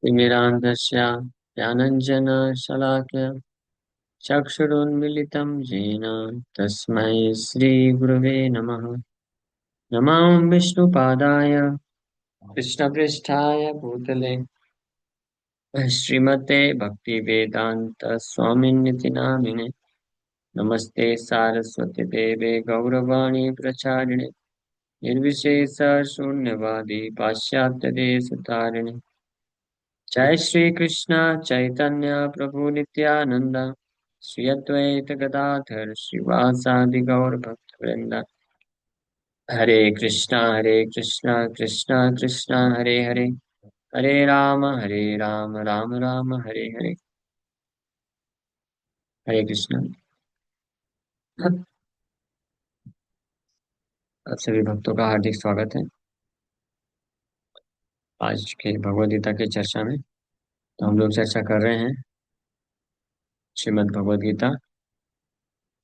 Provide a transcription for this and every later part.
तिमिरान्धस्य ज्ञानञ्जनशलाकया चक्षुरुन्मिलितं येन तस्मै श्रीगुरवे नमः। नमो विष्णुपादाय कृष्णपृष्ठाय भूतले श्रीमते भक्तिवेदान्तस्वामिन्निति नामिने। नमस्ते सारस्वती देवे गौरवाणी प्रचारिणे निर्विशेषशून्यवादी पाश्चात्यदेशतारिणे। जय श्री कृष्ण चैतन्य प्रभु नित्यानंद श्री अद्वैत गदाधर श्रीवासादि गौर भक्त वृंद। हरे कृष्णा कृष्णा कृष्णा हरे हरे, हरे राम राम राम हरे हरे। हरे कृष्णा। आप सभी भक्तों का हार्दिक स्वागत है आज के भगवद गीता की चर्चा में। तो हम लोग चर्चा कर रहे हैं श्रीमद् भगवद गीता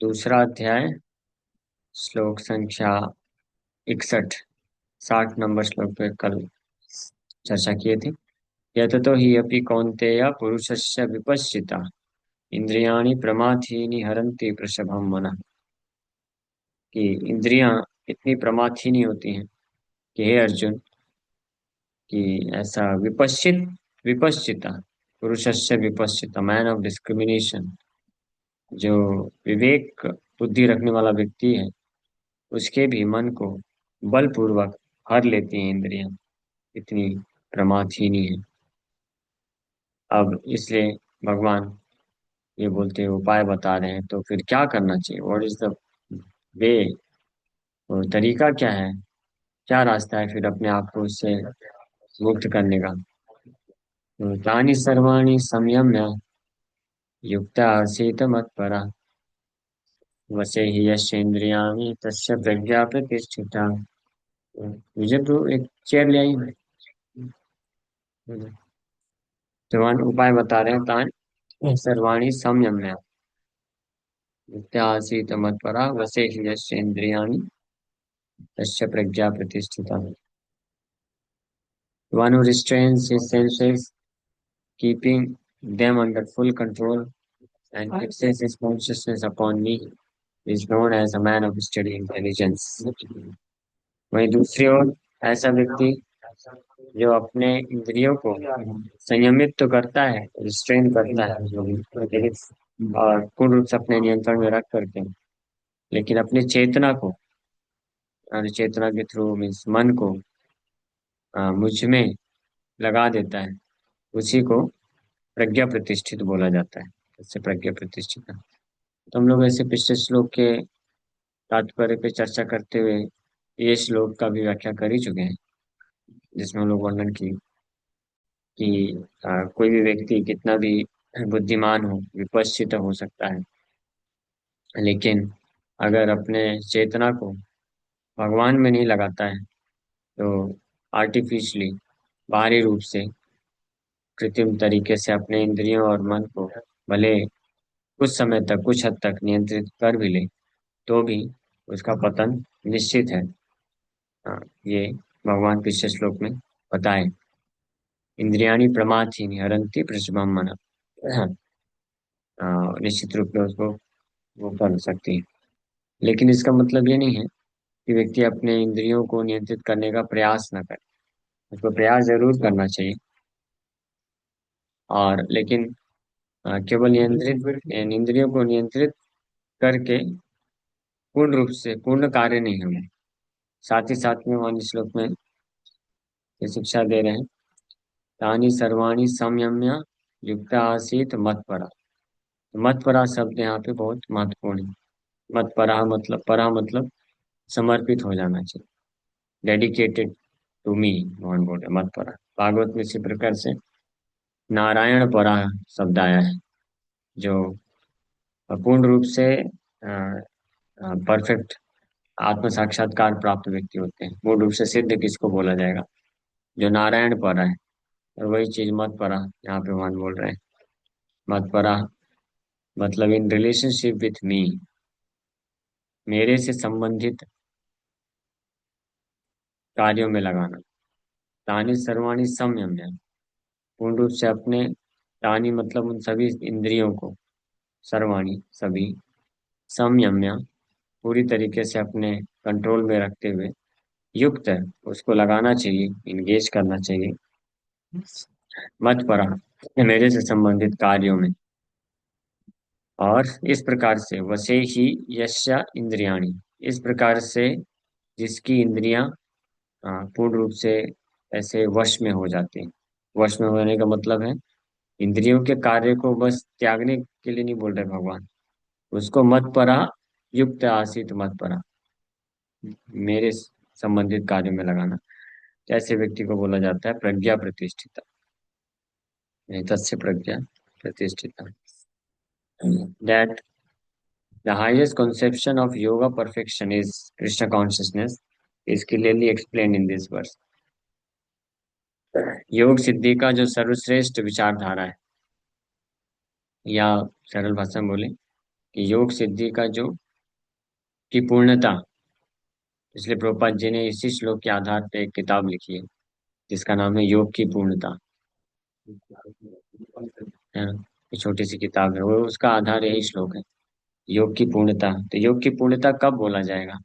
दूसरा अध्याय, श्लोक संख्या 61, 60 नंबर श्लोक पे कल चर्चा किए थे। यततो हि अपि कौन्तेय पुरुषस्य विपश्चिता इंद्रियाणि प्रमाथीनि हरन्ति वृषभं मनः। कि इंद्रियां इतनी प्रमाथीनी होती हैं कि हे अर्जुन, कि ऐसा विपश्चिता पुरुषस्य विपश्चिता, मैन ऑफ डिस्क्रिमिनेशन, जो विवेक बुद्धि रखने वाला व्यक्ति है, उसके भी मन को बलपूर्वक हर लेती हैं इंद्रियां, इतनी प्रमाथीनी है। अब इसलिए भगवान ये बोलते हैं, उपाय बता रहे हैं, तो फिर क्या करना चाहिए, व्हाट इज द वे, और तरीका क्या है, क्या रास्ता है फिर अपने आप को इससे मुक्त करने का। तो तानि सर्वाणि संयम्य युक्ता आसीत मत्परा वसे हि यस्येन्द्रियाणि तस्य प्रज्ञा प्रतिष्ठिता। मुझे तो एक चेयर ले आई है। भगवान उपाय बता रहे हैं, तानि सर्वाणि संयम्य युक्ता आसीत मत्परा वसे हि यस्येन्द्रियाणि तस्य प्रज्ञा प्रतिष्ठिता। One who restrains his senses, keeping them under full control, and fixes his consciousness upon me, is known as a man of steady intelligence. वहीं दूसरी ओर ऐसा व्यक्ति जो अपने इंद्रियों को संयमित तो करता है, रिस्ट्रेन करता है, और पूर्ण रूप से अपने नियंत्रण में रख करके, लेकिन अपनी चेतना को, और चेतना के थ्रू मीन्स मन को मुझ में लगा देता है, उसी को प्रज्ञा प्रतिष्ठित बोला जाता है। इससे प्रज्ञा प्रतिष्ठित है। तो हम लोग ऐसे पिछले श्लोक के तात्पर्य पे चर्चा करते हुए ये श्लोक का भी व्याख्या कर ही चुके हैं, जिसमें हम लोग वर्णन की कि कोई भी व्यक्ति कितना भी बुद्धिमान हो, विपश्चित हो सकता है, लेकिन अगर अपने चेतना को भगवान में नहीं लगाता है, तो आर्टिफिशियली, बाहरी रूप से, कृत्रिम तरीके से अपने इंद्रियों और मन को भले कुछ समय तक, कुछ हद तक नियंत्रित कर भी ले, तो भी उसका पतन निश्चित है। ये भगवान पिछले श्लोक में बताए। इंद्रियाणी प्रमाथीनि हरन्ति वृषभम मन। निश्चित रूप में उसको वो कर सकती है, लेकिन इसका मतलब ये नहीं है कि व्यक्ति अपने इंद्रियों को नियंत्रित करने का प्रयास न करे। उसको प्रयास जरूर करना चाहिए, और लेकिन केवल नियंत्रित इंद्रियों को नियंत्रित करके पूर्ण रूप से पूर्ण कार्य नहीं होगा। साथ ही साथ में वहाँ श्लोक में ये शिक्षा दे रहे हैं, तानि सर्वाणि संयम्य युक्ता आसीत मत्परा। मत्परा शब्द यहाँ पे बहुत महत्वपूर्ण है। मत्परा मतलब, परा मतलब समर्पित हो जाना चाहिए, डेडिकेटेड टू मी, भगवान बोल रहे मत्परा। भागवत में इसी प्रकार से नारायण परा शब्द आया है, जो पूर्ण रूप से परफेक्ट आत्म साक्षात्कार प्राप्त व्यक्ति होते हैं। पूर्ण रूप से सिद्ध किसको बोला जाएगा, जो नारायण परा है। और वही चीज मत परा यहाँ पे भगवान बोल रहे हैं। मत परा मतलब इन रिलेशनशिप विथ मी, मेरे से संबंधित कार्यों में लगाना। तानि सर्वाणि संयम्य, पूर्ण रूप से अपने प्राणी मतलब उन सभी इंद्रियों को, सर्वाणी सभी, संयम्य पूरी तरीके से अपने कंट्रोल में रखते हुए, युक्त है उसको लगाना चाहिए, इंगेज करना चाहिए, मत परा मेरे से संबंधित कार्यों में। और इस प्रकार से वसे ही यश्या इंद्रियाणी, इस प्रकार से जिसकी इंद्रियां पूर्ण रूप से ऐसे वश में हो जाती हैं। वश में होने का मतलब है इंद्रियों के कार्य को बस त्यागने के लिए नहीं बोल रहे भगवान, उसको मत परा, युक्त आसित मत परा, मेरे संबंधित कार्यों में लगाना। ऐसे व्यक्ति को बोला जाता है प्रज्ञा प्रतिष्ठिता, नहीं तस्य प्रज्ञा प्रतिष्ठिता। That the highest conception of yoga perfection is Krishna consciousness is clearly explained in this verse. योग सिद्धि का जो सर्वश्रेष्ठ विचारधारा है, या सरल भाषा में बोले कि योग सिद्धि का जो की पूर्णता, इसलिए प्रभुपाद जी ने इसी श्लोक के आधार पे एक किताब लिखी है जिसका नाम है योग की पूर्णता, है ना। ये छोटी सी किताब है, वो उसका आधार यही श्लोक है, योग की पूर्णता। तो योग की पूर्णता कब बोला जाएगा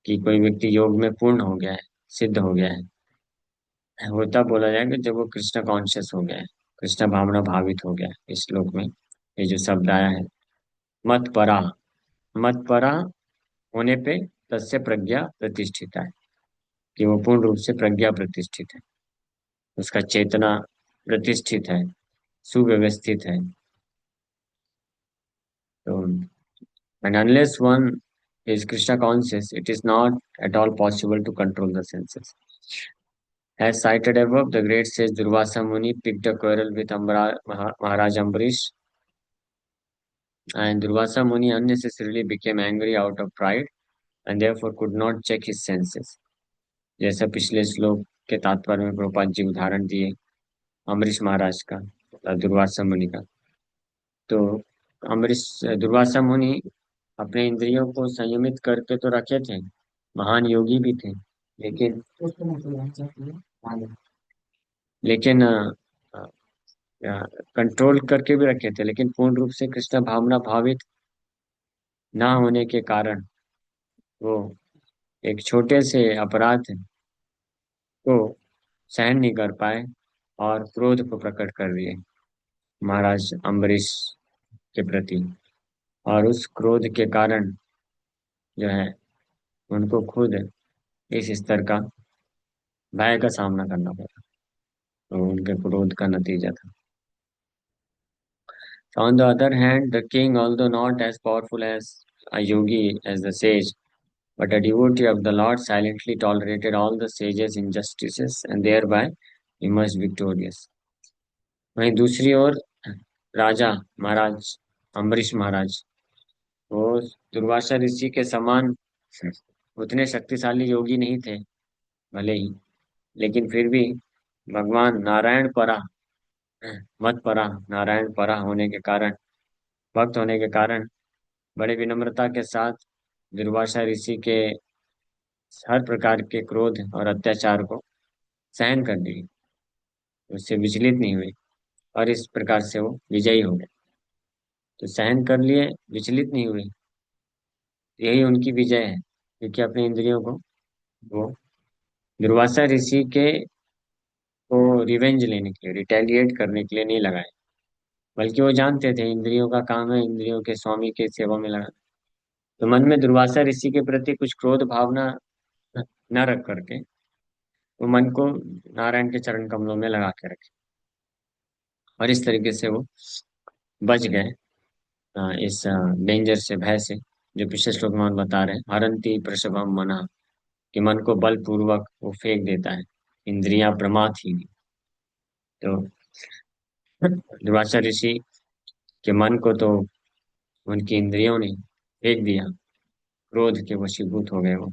कि कोई व्यक्ति योग में पूर्ण हो गया है, सिद्ध हो गया है, वो तब बोला जाएगा जब वो कृष्ण कॉन्शियस हो गया है, कृष्ण भावना भावित हो गया है। इस श्लोक में ये जो शब्द आया है, मत परा, मत परा होने पे तस्य प्रज्ञा प्रतिष्ठित है, कि वो पूर्ण रूप से प्रज्ञा प्रतिष्ठित है, उसका चेतना प्रतिष्ठित है, सुव्यवस्थित है। तो and unless one is Krishna conscious, it is not at all possible to control the senses. As cited above, the great sage Durvasa Muni picked a quarrel with Maharaj Ambarish, and Durvasa Muni unnecessarily became angry out of pride and therefore could not check his senses. जैसा पिछले श्लोक के तात्पर्य में प्रभुपाद जी उदाहरण दिए अम्बरीश महाराज का, दुर्वासा मुनि का। तो अम्बरीश दुर्वासा मुनि अपने इंद्रियों को संयमित करके तो रखे थे, महान योगी भी थे, लेकिन लेकिन कंट्रोल करके भी रखे थे, लेकिन पूर्ण रूप से कृष्ण भावना भावित ना होने के कारण वो एक छोटे से अपराध को सहन नहीं कर पाए और क्रोध को प्रकट कर दिए महाराज अम्बरीश के प्रति। और उस क्रोध के कारण जो है उनको खुद इस स्तर का भय का सामना करना पड़ा, तो उनके क्रोध का नतीजा था। So on the other hand, the king, although not as powerful as a yogi as the sage, but a devotee of the Lord, silently tolerated all the sages' injustices and thereby emerged victorious. वहीं दूसरी ओर राजा महाराज अम्बरीश महाराज, वो दुर्वासा ऋषि के समान उतने शक्तिशाली योगी नहीं थे भले ही, लेकिन फिर भी भगवान नारायण परा, मत परा, नारायण परा होने के कारण, भक्त होने के कारण बड़े विनम्रता के साथ दुर्वासा ऋषि के हर प्रकार के क्रोध और अत्याचार को सहन कर ली, उससे विचलित नहीं हुए और इस प्रकार से वो विजयी हो गए। तो सहन कर लिए, विचलित नहीं हुए, यही उनकी विजय है, क्योंकि अपने इंद्रियों को वो दुर्वासा ऋषि के को रिवेंज लेने के लिए, रिटेलिएट करने के लिए नहीं लगाए, बल्कि वो जानते थे इंद्रियों का काम है इंद्रियों के स्वामी के सेवा में लगा। तो मन में दुर्वासा ऋषि के प्रति कुछ क्रोध भावना न रख करके वो मन को नारायण के चरण कमलों में लगा के रखे, और इस तरीके से वो बच गए इस डेंजर से, भय से, जो पिछले श्लोक में हम बता रहे हैं, हरंती प्रसवम मना, कि मन को बलपूर्वक वो फेंक देता है, इंद्रियां प्रमाद ही नहीं। तो दुर्वासा ऋषि के मन को तो उनकी इंद्रियों ने फेंक दिया, क्रोध के वशीभूत हो गए वो।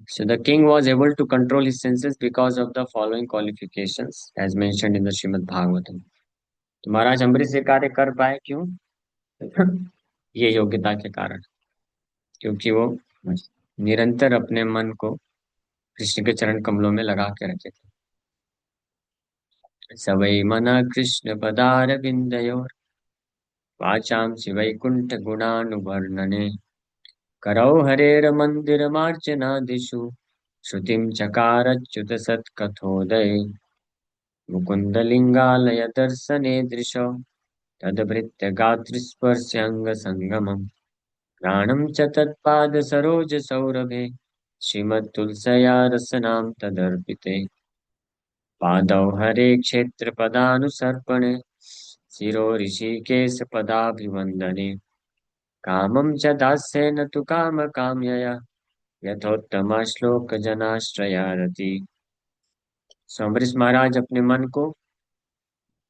So the king was able to control his senses because of the following qualifications as mentioned in the Srimad Bhagavatam. तो महाराज अम्बरीश ये कार्य कर पाए क्यों? ये योग्यता के कारण, क्योंकि वो निरंतर अपने मन को कृष्ण के चरण कमलों में लगा के रखे थे। स वै मनः कृष्णपदारविन्दयोर् वाचांसि वैकुण्ठगुणानुवर्णने करौ हरेर्मन्दिरमार्चनादिषु श्रुतिं चकारच्युत सत्कथोदये मुकुन्दलिङ्गालय दर्शने दृशौ तद्भृत्य गात्रस्पर्श्याङ्गसङ्गमम् घ्राणं च तत्पादसरोजसौरभे श्रीमत्तुलसया रसनां तदर्पिते पादौ हरे क्षेत्रपदानुसर्पणे शिरो ऋषिकेशपदाभिवन्दने कामं च दास्येन तु कामकाम्यया यथोत्तमश्लोकजनाश्रयारति। सो अम्बरीश महाराज अपने मन को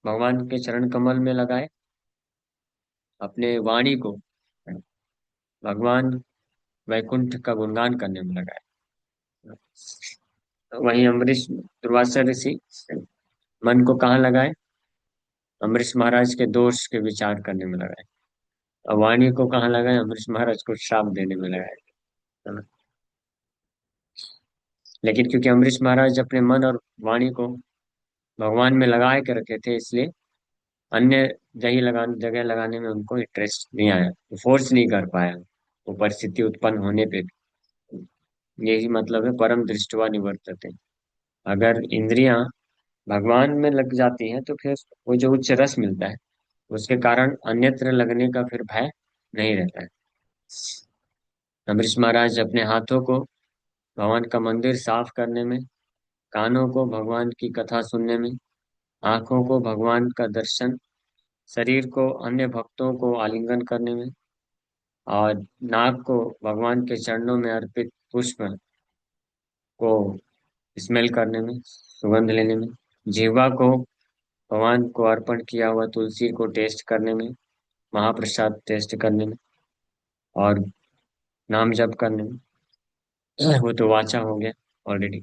भगवान के चरण कमल में लगाए, अपने वाणी को भगवान वैकुंठ का गुणगान करने में लगाए। वहीं अम्बरीश दुर्वासा ऋषि मन को कहाँ लगाए? अम्बरीश महाराज के दोष के विचार करने में लगाए। और वाणी को कहाँ लगाए? अम्बरीश महाराज को श्राप देने में लगाए, है ना? लेकिन क्योंकि अम्बरीश महाराज अपने मन और वाणी को भगवान में लगा के रखे थे, इसलिए अन्य जगह लगाने में उनको इंटरेस्ट नहीं आया, फोर्स नहीं कर पाया वो परिस्थिति उत्पन्न होने पे भी। यही मतलब है परम दृष्टवा निवर्तते। अगर इंद्रियां भगवान में लग जाती हैं तो फिर वो जो उच्च रस मिलता है उसके कारण अन्यत्र लगने का फिर भय नहीं रहता है। अम्बरीश महाराज अपने हाथों को भगवान का मंदिर साफ करने में, कानों को भगवान की कथा सुनने में, आंखों को भगवान का दर्शन, शरीर को अन्य भक्तों को आलिंगन करने में, और नाक को भगवान के चरणों में अर्पित पुष्प को स्मेल करने में, सुगंध लेने में, जीवा को भगवान को अर्पण किया हुआ तुलसी को टेस्ट करने में, महाप्रसाद टेस्ट करने में, और नाम जप करने में। वो तो वाचा हो गया ऑलरेडी।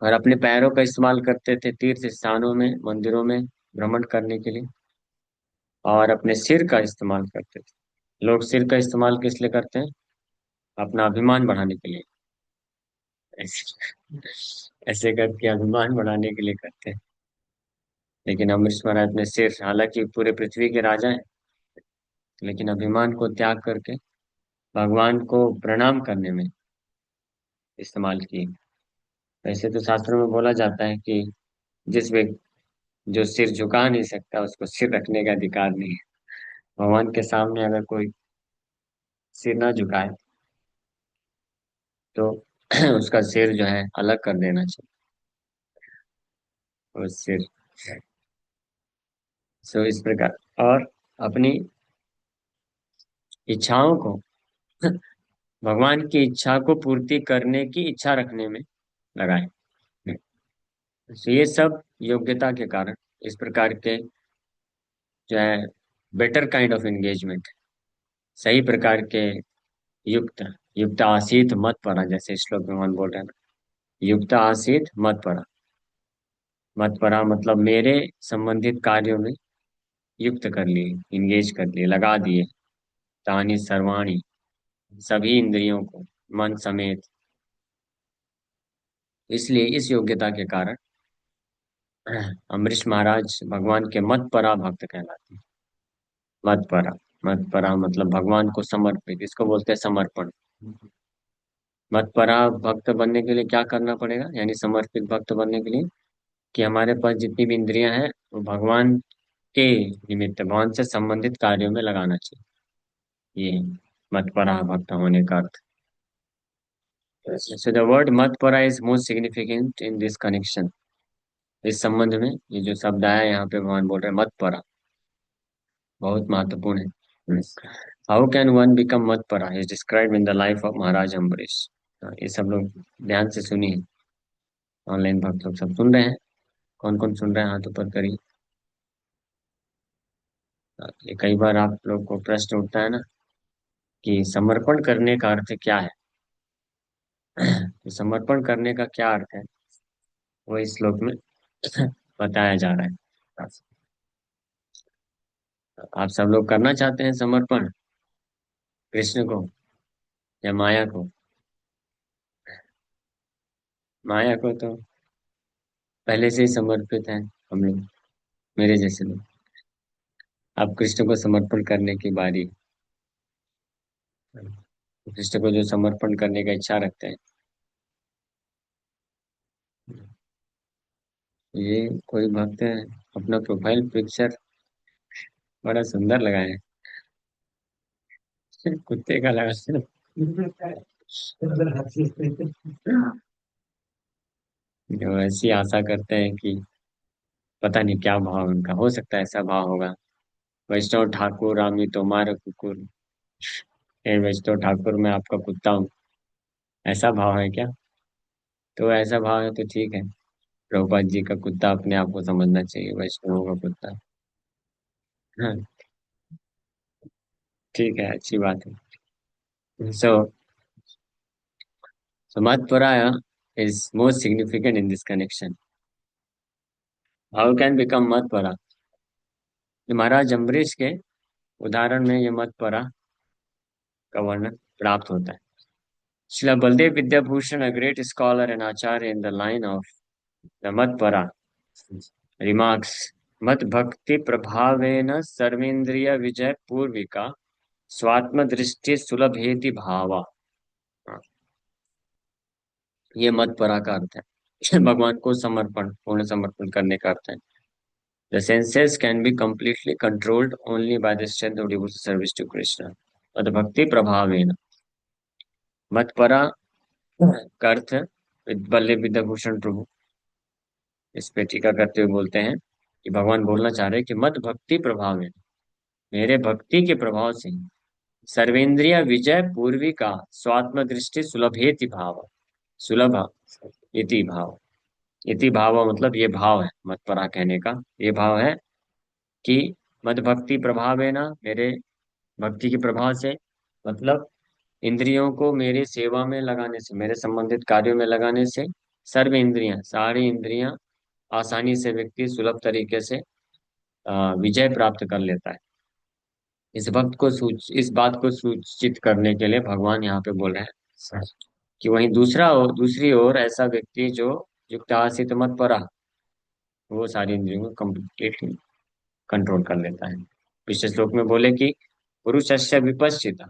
और अपने पैरों का इस्तेमाल करते थे तीर्थ स्थानों में, मंदिरों में भ्रमण करने के लिए, और अपने सिर का इस्तेमाल करते थे। लोग सिर का इस्तेमाल किस लिए करते हैं? अपना अभिमान बढ़ाने के लिए। ऐसे ऐसे करके अभिमान बढ़ाने के लिए करते हैं। लेकिन अमरीश महाराज अपने सिर, हालांकि पूरे पृथ्वी के राजा हैं, लेकिन अभिमान को त्याग करके भगवान को प्रणाम करने में इस्तेमाल किए। वैसे तो शास्त्रों में बोला जाता है कि जिस व्यक्ति जो सिर झुका नहीं सकता उसको सिर रखने का अधिकार नहीं है। भगवान के सामने अगर कोई सिर ना झुकाए तो उसका सिर जो है अलग कर देना चाहिए। और सिर, सो इस प्रकार, और अपनी इच्छाओं को भगवान की इच्छा को पूर्ति करने की इच्छा रखने में लगाए। तो ये सब योग्यता के कारण इस प्रकार के जो है बेटर काइंड ऑफ एंगेजमेंट, सही प्रकार के युक्त युक्त आसीत मत पड़ा, जैसे श्लोक भगवान बोल रहे हैं ना, युक्त आसीत मत पड़ा। मत पड़ा मतलब मेरे संबंधित कार्यों में युक्त कर लिए, इंगेज कर लिए, लगा दिए। तानि सर्वाणी, सभी इंद्रियों को, मन समेत। इसलिए इस योग्यता के कारण अम्बरीश महाराज भगवान के मत परा भक्त कहलाते हैं। मत परा, मत परा मतलब भगवान को समर्पित, इसको बोलते हैं समर्पण। मत परा भक्त बनने के लिए क्या करना पड़ेगा, यानी समर्पित भक्त बनने के लिए, कि हमारे पास जितनी भी इंद्रियां हैं वो भगवान के निमित्त, भगवान से संबंधित कार्यों में लगाना चाहिए। ये मत परा भक्त होने का अर्थ। So the word matpara is most significant in this connection. इस संबंध में ये जो शब्द आया है यहाँ पे भगवान बोल रहे हैं मतपरा, बहुत महत्वपूर्ण है। हाउ कैन वन बिकम मतपरा is describe in the life of Maharaj Ambarish. ये सब लोग ध्यान से सुनिए, ऑनलाइन भक्त लोग सब सुन रहे हैं। कौन कौन सुन रहे हैं हाथ ऊपर करिए। ये कई बार आप लोग को प्रश्न उठता है ना कि समर्पण करने का अर्थ क्या है। तो समर्पण करने का क्या अर्थ है वो इस श्लोक में बताया जा रहा है। आप सब लोग करना चाहते हैं समर्पण कृष्ण को या माया को? माया को तो पहले से ही समर्पित हैं हम लोग, मेरे जैसे लोग। अब कृष्ण को समर्पण करने की बारी है। कृष्ण को जो समर्पण करने का इच्छा रखते हैं, ये कोई भक्त है, अपना प्रोफाइल पिक्चर बड़ा सुंदर लगाए हैं। कुत्ते का लगा है। जो ऐसी आशा करते हैं कि पता नहीं क्या भाव उनका हो सकता है, ऐसा भाव होगा। वैष्णव ठाकुर रामी तुम्हारा कुकुर, हे वैष्णव ठाकुर मैं आपका कुत्ता हूँ, ऐसा भाव है क्या? तो ऐसा भाव है तो ठीक है, प्रभुपाद जी का कुत्ता अपने आप को समझना चाहिए, वैष्णव का कुत्ता। हाँ, ठीक है, अच्छी बात है। So Madhparaya is most significant in this connection. How can become Madhpara? ये महाराज अम्बरीश के उदाहरण में ये मधपरा का वर्णन प्राप्त होता है। Srila Baldev Vidyabhushan, a great scholar and acharya in the line of the Madhpara, remarks, मद भक्ति प्रभावेन सर्वेंद्रिय विजय पूर्विका स्वात्म दृष्टि सुलभेति भावा। ये मधपरा का अर्थ है। भगवान को समर्पण, पूर्ण समर्पण करने का अर्थ है। The senses can be completely controlled only by the strength of devotional service to Krishna. मद भक्ति प्रभावेन, मत्परा का अर्थ वल्लभ विद्याभूषण प्रभु इस पे टीका करते हुए बोलते हैं कि भगवान बोलना चाह रहे हैं कि मद भक्ति प्रभावेन, मेरे भक्ति के प्रभाव से सर्वेंद्रिय विजय पूर्वी का स्वात्म दृष्टि सुलभेति भाव, सुलभ इति भाव, इति भाव मतलब ये भाव है, मत्परा कहने का ये भाव है कि मद भक्ति प्रभाव है ना, मेरे भक्ति के प्रभाव से, मतलब इंद्रियों को मेरे सेवा में लगाने से, मेरे संबंधित कार्यों में लगाने से सर्व इंद्रियां, सारी इंद्रियां आसानी से व्यक्ति सुलभ तरीके से विजय प्राप्त कर लेता है। इस बात को सूचित करने के लिए भगवान यहाँ पे बोल रहे हैं कि वहीं दूसरी ओर ऐसा व्यक्ति जो युक्त आसित मत परा, वो सारी इंद्रियों को कंप्लीटली कंट्रोल कर लेता है। पिछले श्लोक में बोले कि पुरुषस्य विपश्चिता,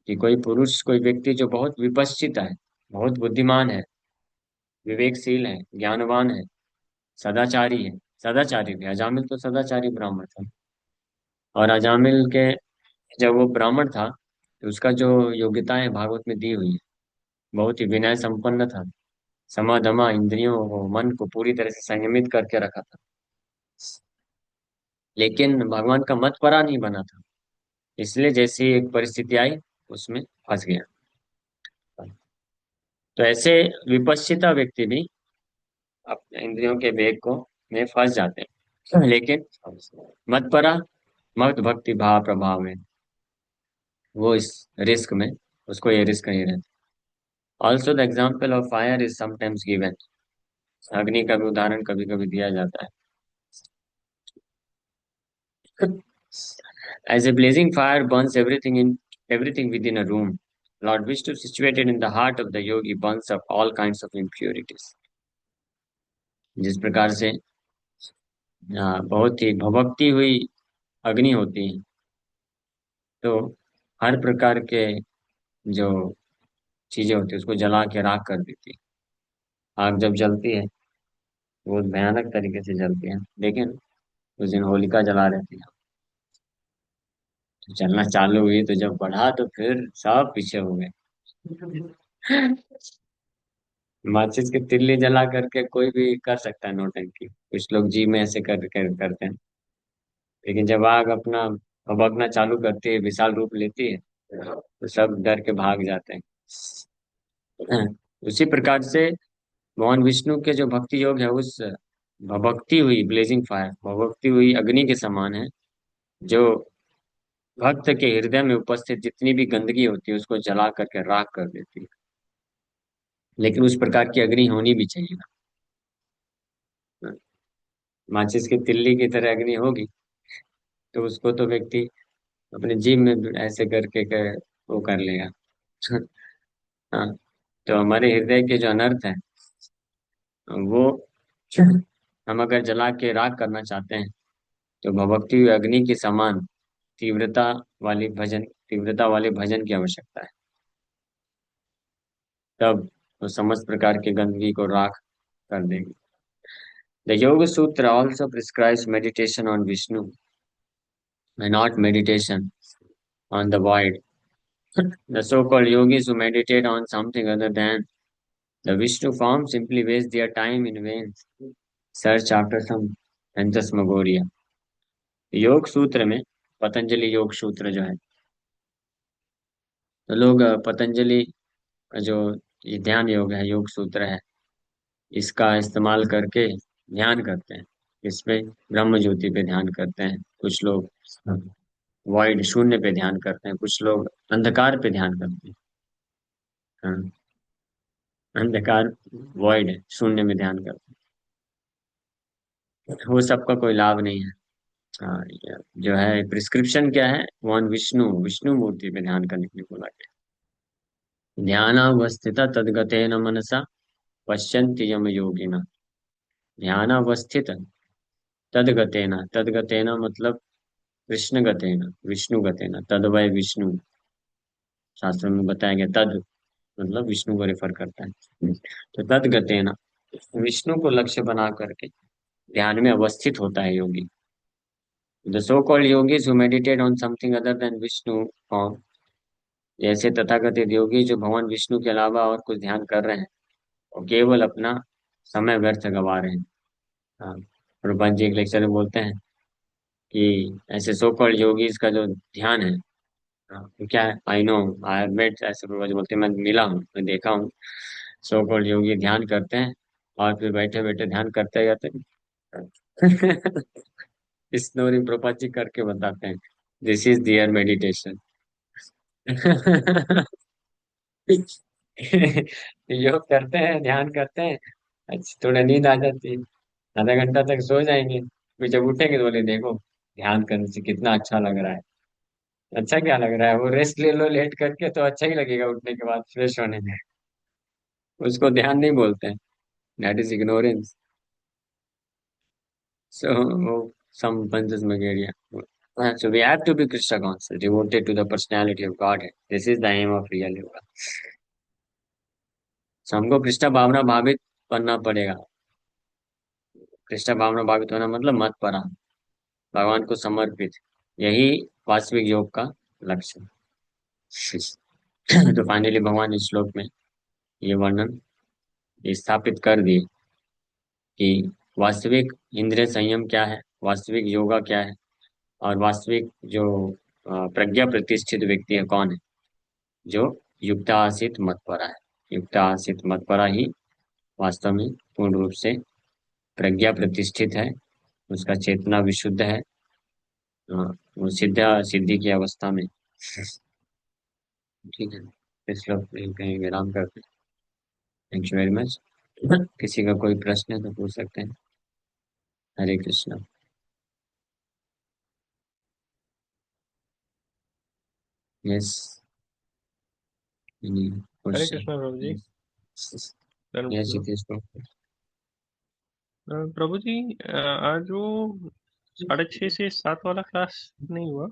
कि कोई पुरुष, कोई व्यक्ति जो बहुत विपश्चित है, बहुत बुद्धिमान है, विवेकशील है, ज्ञानवान है, सदाचारी है। सदाचारी भी, अजामिल तो सदाचारी ब्राह्मण था। और अजामिल के, जब वो ब्राह्मण था तो उसका जो योग्यताएं भागवत में दी हुई है, बहुत ही विनय संपन्न था, समा दमा इंद्रियों को, मन को पूरी तरह से संयमित करके रखा था। लेकिन भगवान का मत परा नहीं बना था, इसलिए जैसी एक परिस्थिति आई उसमें फंस गया। तो ऐसे विपश्चिता व्यक्ति भी अपने इंद्रियों के वेग को में फंस जाते हैं। लेकिन मत परा, मत भक्ति भाव प्रभाव में, वो इस रिस्क में, उसको ये रिस्क नहीं रहता। Also the example of fire is sometimes given, अग्नि का भी उदाहरण कभी कभी दिया जाता है। As a blazing fire burns everything within a room, Lord Vishnu, situated in the heart of the yogi, burns up all kinds of impurities. जिस प्रकार से बहुत ही भभकती हुई अग्नि होती है, तो हर प्रकार के जो चीजें होती है उसको जला के राख कर देती है। आग जब जलती है वो भयानक तरीके से जलती है, लेकिन उस दिन होलिका जला रहे थे, तो चलना चालू हुई तो जब बढ़ा तो फिर सब पीछे हो गए। माचिस की तिल्ली जला करके कोई भी कर सकता है नौटंकी, कुछ लोग जी में ऐसे करते हैं, लेकिन जब आग अपना भभकना चालू करती है, विशाल रूप लेती है, तो सब डर के भाग जाते हैं। उसी प्रकार से भगवान विष्णु के जो भक्ति योग है, उस भभकती हुई ब्लेजिंग फायर, भभकती हुई अग्नि के समान है, जो भक्त के हृदय में उपस्थित जितनी भी गंदगी होती है उसको जला करके राख कर देती है। लेकिन उस प्रकार की अग्नि होनी भी चाहिए ना। माचिस की तिल्ली की तरह अग्नि होगी तो उसको तो व्यक्ति अपने जीव में भी ऐसे वो कर लेगा। हाँ, तो हमारे हृदय के जो अनर्थ है वो हम अगर जला के राख करना चाहते हैं तो भभक्ति अग्नि के समान तीव्रता तीव्रता वाले भजन की आवश्यकता है। तब वो समस्त प्रकार की गंदगी को राख कर देगी। The Yoga Sutra also prescribes meditation on Vishnu and not meditation on the void. The so-called yogis who meditate on something other than the Vishnu form simply waste their time in vain search after some phantasmagoria. योग सूत्र में, पतंजलि योग सूत्र जो है, तो लोग पतंजलि का जो ये ध्यान योग है, योग सूत्र है, इसका इस्तेमाल करके ध्यान करते हैं। इस पे ब्रह्म ज्योति पे ध्यान करते हैं कुछ लोग, वॉइड शून्य पे ध्यान करते हैं कुछ लोग, अंधकार पे ध्यान करते हैं। हाँ, अंधकार वॉइड है, शून्य में ध्यान करते हैं, वो सबका कोई लाभ नहीं है। हाँ, जो है प्रिस्क्रिप्शन क्या है, वन विष्णु विष्णु मूर्ति पे ध्यान करने के लिए बोला गया। ध्यानावस्थित तद्गतेन मनसा पश्यन्ति यम योगिना। ध्यानावस्थित तद्गतेन, तद्गतेन मतलब कृष्ण गतेन, विष्णु गतेन, तद वै विष्णु, शास्त्रों में बताया गया। तद मतलब विष्णु को रेफर करता है। तो तद गतेन, विष्णु को लक्ष्य बना करके ध्यान में अवस्थित होता है योगी। The so called yogis who meditate on something other than Vishnu form, जैसे तथाकथित योगी जो भगवान विष्णु के अलावा और कुछ ध्यान कर रहे हैं और केवल अपना समय व्यर्थ गवा रहे हैं। हाँ, प्रभुपाद जी एक लेक्चर में बोलते हैं कि ऐसे सो कॉल्ड योगीज का जो ध्यान है, हाँ, तो क्या है, I know, I have met, ऐसे प्रभुपाद जी बोलते हैं, मैं मिला हूँ, मैं देखा हूँ, सो कॉल्ड योगी ध्यान करते हैं और फिर बैठे बैठे ध्यान करते जाते हैं। स्नोरिंग प्रभुपाद जी करके बताते हैं, दिस इज दियर मेडिटेशन। योग करते हैं, ध्यान करते हैं, अच्छा थोड़ा नींद आ जाती है, आधा घंटा तक सो जाएंगे, फिर जब उठेंगे तो बोले देखो ध्यान करने से कितना अच्छा लग रहा है। अच्छा क्या लग रहा है, वो रेस्ट ले लो लेट करके तो अच्छा ही लगेगा उठने के बाद फ्रेश होने में। उसको ध्यान नहीं बोलते हैं, that is ignorance. So, some Phantasmagoria. So we have to be Krishna conscious, devoted to the personality of Godhead. This is the aim of real yoga. So हमको कृष्ण भावना भावित बनना पड़ेगा। कृष्ण भावना भावित होना मतलब मत परा, भगवान को समर्पित, यही वास्तविक योग का लक्ष्य है। तो फाइनली भगवान इस श्लोक में ये वर्णन स्थापित कर दिए कि वास्तविक इंद्रिय संयम क्या है, वास्तविक योगा क्या है, और वास्तविक जो प्रज्ञा प्रतिष्ठित व्यक्ति है कौन है, जो युक्तासित मतपरा है। युक्तासित मतपरा ही वास्तव में पूर्ण रूप से प्रज्ञा प्रतिष्ठित है, उसका चेतना विशुद्ध है। वो सिद्धि की अवस्था में। ठीक है, इस लोग कहीं विराम करते हैं। Thank you very much. किसी का कोई प्रश्न है तो पूछ सकते हैं। हरे कृष्णा। यस, एनी हरे क्वेश्चन? कृष्णा प्रभु जी। धर्म यस, पूर्ण। It is. प्रभु जी, आज वो 6:30 से 7 वाला क्लास नहीं हुआ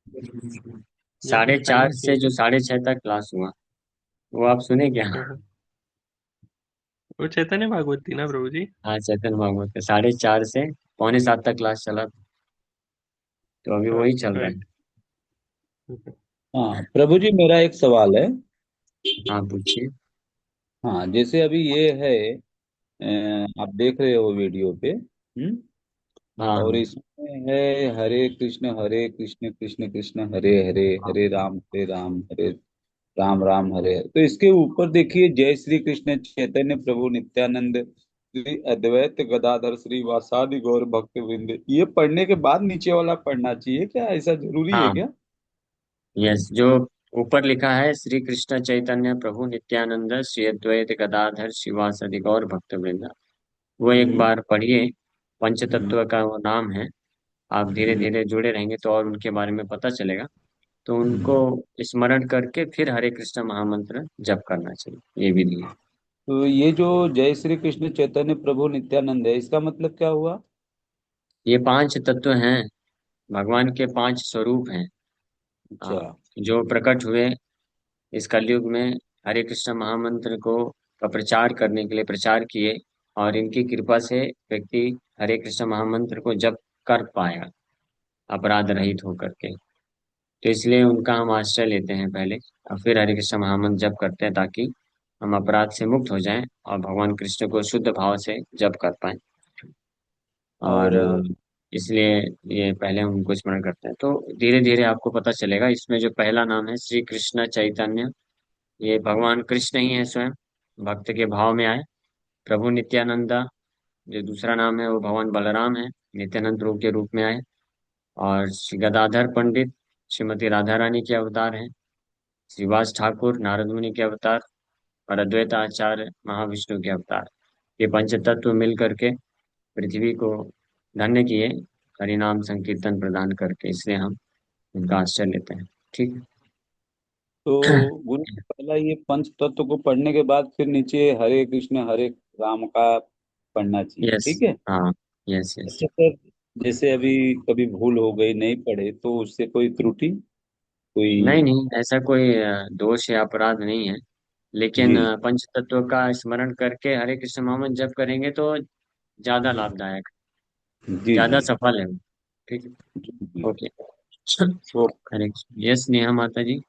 या फिर साढ़े चार टाइमिंग से चेंज? जो 6:30 तक क्लास हुआ, वो आप सुने क्या? वो चैतन्य भागवत थी ना प्रभु जी? हाँ, चेतन भागवत का 4:30 से पौने 7 तक क्लास चला था, तो अभी हाँ, वही चल रहा है। राइट। हाँ प्रभु जी, मेरा एक सवाल है। हाँ, पूछिए। हाँ, जैसे अभी ये है, आप देख रहे हो वीडियो पे, हाँ, और हाँ, इसमें है हरे कृष्ण कृष्ण कृष्ण हरे हरे, हरे राम राम राम हरे हरे। तो इसके ऊपर देखिए, जय श्री कृष्ण चैतन्य प्रभु नित्यानंद श्री अद्वैत गदाधर श्री वासादि गौर भक्त वृंद, ये पढ़ने के बाद नीचे वाला पढ़ना चाहिए क्या? ऐसा जरूरी है हाँ, क्या? यस, जो ऊपर लिखा है श्री कृष्ण चैतन्य प्रभु नित्यानंद श्री अद्वैत गदाधर शिवासदि गौर भक्त वृंदा, वो एक हम्म बार पढ़िए। पंच हम्म तत्व का वो नाम है। आप धीरे हम्म धीरे जुड़े रहेंगे तो और उनके बारे में पता चलेगा। तो उनको स्मरण करके फिर हरे कृष्ण महामंत्र जप करना चाहिए, ये विधि है। तो ये जो जय श्री कृष्ण चैतन्य प्रभु नित्यानंद है, इसका मतलब क्या हुआ? ये पांच तत्व हैं, भगवान के पांच स्वरूप हैं। अच्छा। जो प्रकट हुए इस कलयुग में हरे कृष्ण महामंत्र को का प्रचार करने के लिए प्रचार किए, और इनकी कृपा से व्यक्ति हरे कृष्ण महामंत्र को जप कर पाया अपराध रहित होकर के। तो इसलिए उनका हम आश्रय लेते हैं पहले, और फिर हरे कृष्ण महामंत्र जप करते हैं, ताकि हम अपराध से मुक्त हो जाएं और भगवान कृष्ण को शुद्ध भाव से जप कर पाएं। और और इसलिए ये पहले हम उनको स्मरण करते हैं, तो धीरे धीरे आपको पता चलेगा। इसमें जो पहला नाम है श्री कृष्ण चैतन्य, ये भगवान कृष्ण ही है स्वयं, भक्त के भाव में आए। प्रभु नित्यानंदा, जो दूसरा नाम है, वो भगवान बलराम है, नित्यानंद प्रभु के रूप में आए। और श्री गदाधर पंडित श्रीमती राधा रानी के अवतार हैं। श्रीवास ठाकुर नारद मुनि के अवतार, और अद्वैत आचार्य महाविष्णु के अवतार। ये पंच तत्व मिल करके पृथ्वी को धन्य किए हरिनाम संकीर्तन प्रदान करके, इसलिए हम इनका आश्रय लेते हैं। ठीक तो है। गुरु जी, पहला ये पंच तत्व को पढ़ने के बाद फिर नीचे हरे कृष्ण हरे राम का पढ़ना चाहिए, यस। ठीक है? हाँ। Yes yes. अच्छा सर, जैसे अभी कभी भूल हो गई नहीं पढ़े तो उससे कोई त्रुटि, नहीं कोई? नहीं, ऐसा कोई दोष या अपराध नहीं है। लेकिन जी पंच तत्व का स्मरण करके हरे कृष्ण मोहम्मद जप करेंगे तो ज्यादा लाभदायक, जी ज्यादा जी सफल है वो। ठीक है। जी जी। ओके। तो हरे कृष्ण। यस नेहा माता जी।